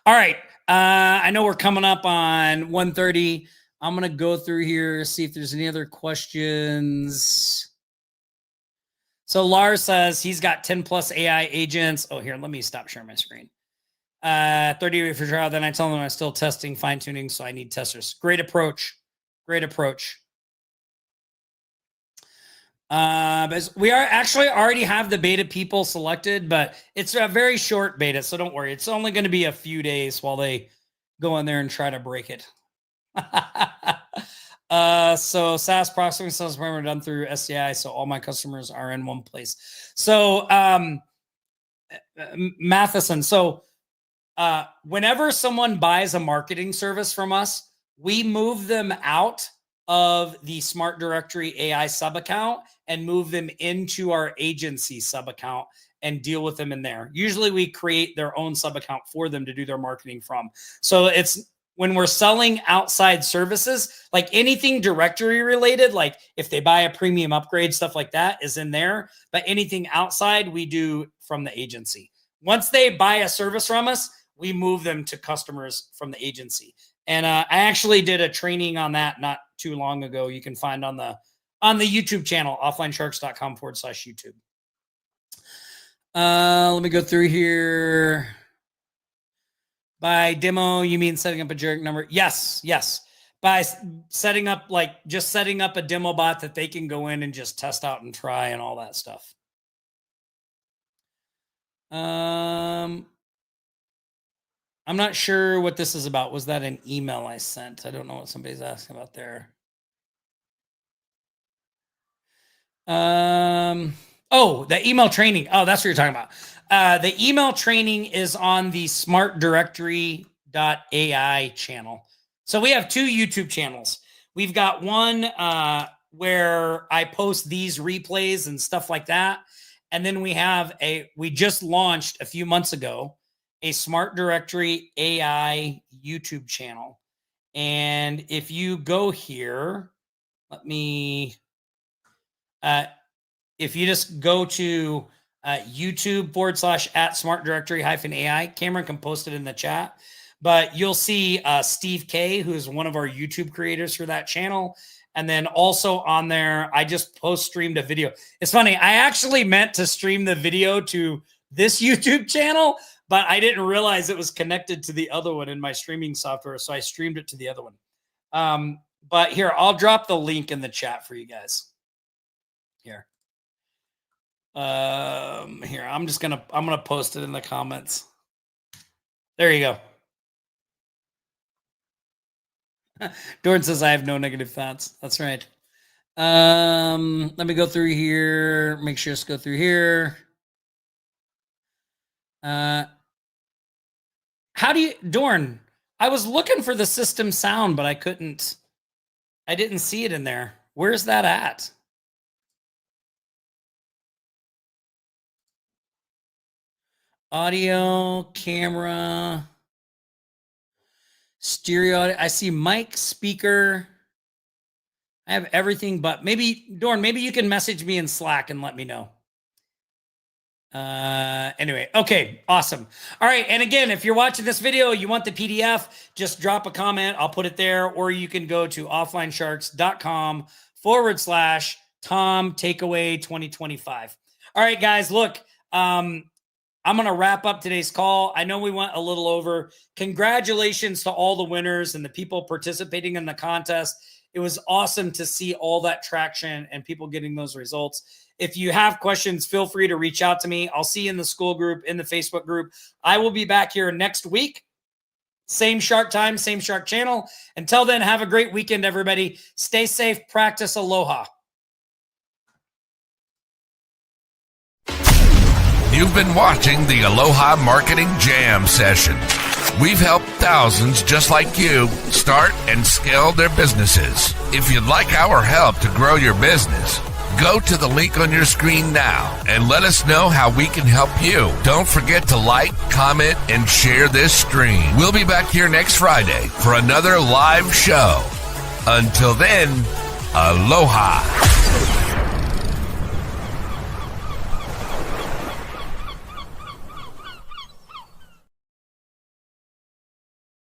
All right. I know we're coming up on 1:30. I'm going to go through here, see if there's any other questions. So Lars says he's got 10 plus AI agents. Oh, here, let me stop sharing my screen. 30 for trial. Then I tell them I'm still testing, fine tuning. So I need testers. Great approach. Great approach. But we are actually already have the beta people selected, but it's a very short beta. So don't worry. It's only going to be a few days while they go in there and try to break it. So SaaS processing sales are done through SCI, so all my customers are in one place. So Matheson, so whenever someone buys a marketing service from us, we move them out of the Smart Directory AI sub account and move them into our agency sub account and deal with them in there. Usually we create their own sub account for them to do their marketing from. So it's when we're selling outside services, like anything directory related, like if they buy a premium upgrade, stuff like that is in there. But anything outside, we do from the agency. Once they buy a service from us, we move them to customers from the agency. And I actually did a training on that not too long ago. You can find on the YouTube channel, offlinesharks.com/YouTube. Let me go through here. By demo, you mean setting up a generic number? Yes, yes. By setting up, like just setting up a demo bot that they can go in and just test out and try and all that stuff. I'm not sure what this is about. Was that an email I sent? I don't know what somebody's asking about there. Oh, the email training. Oh, that's what you're talking about. The email training is on the smartdirectory.ai channel. So we have two YouTube channels. We've got one where I post these replays and stuff like that. And then we just launched a few months ago a Smart Directory AI YouTube channel. And if you go here, let me, if you just go to YouTube / Smart Directory -AI, Cameron can post it in the chat, but you'll see Steve K, who's one of our YouTube creators for that channel. And then also on there, I just post streamed a video. It's funny. I actually meant to stream the video to this YouTube channel, but I didn't realize it was connected to the other one in my streaming software. So I streamed it to the other one. But here, I'll drop the link in the chat for you guys. Here. Here, I'm gonna post it in the comments. There you go. Dorn says I have no negative thoughts. That's right. Let me go through here. Make sure to go through here. How do you, Dorn? I was looking for the system sound, but I couldn't. I didn't see it in there. Where's that at? Audio, camera, stereo. I see mic, speaker. I have everything, but maybe, Dorn, maybe you can message me in Slack and let me know. Anyway, okay, awesome. All right, and again, if you're watching this video, you want the PDF, just drop a comment. I'll put it there, or you can go to offlinesharks.com/Tom Takeaway 2025. All right, guys, look, I'm going to wrap up today's call. I know we went a little over. Congratulations to all the winners and the people participating in the contest. It was awesome to see all that traction and people getting those results. If you have questions, feel free to reach out to me. I'll see you in the school group, in the Facebook group. I will be back here next week. Same shark time, same shark channel. Until then, have a great weekend, everybody. Stay safe. Practice aloha. You've been watching the Aloha Marketing Jam session. We've helped thousands just like you start and scale their businesses. If you'd like our help to grow your business, go to the link on your screen now and let us know how we can help you. Don't forget to like, comment, and share this stream. We'll be back here next Friday for another live show. Until then, aloha.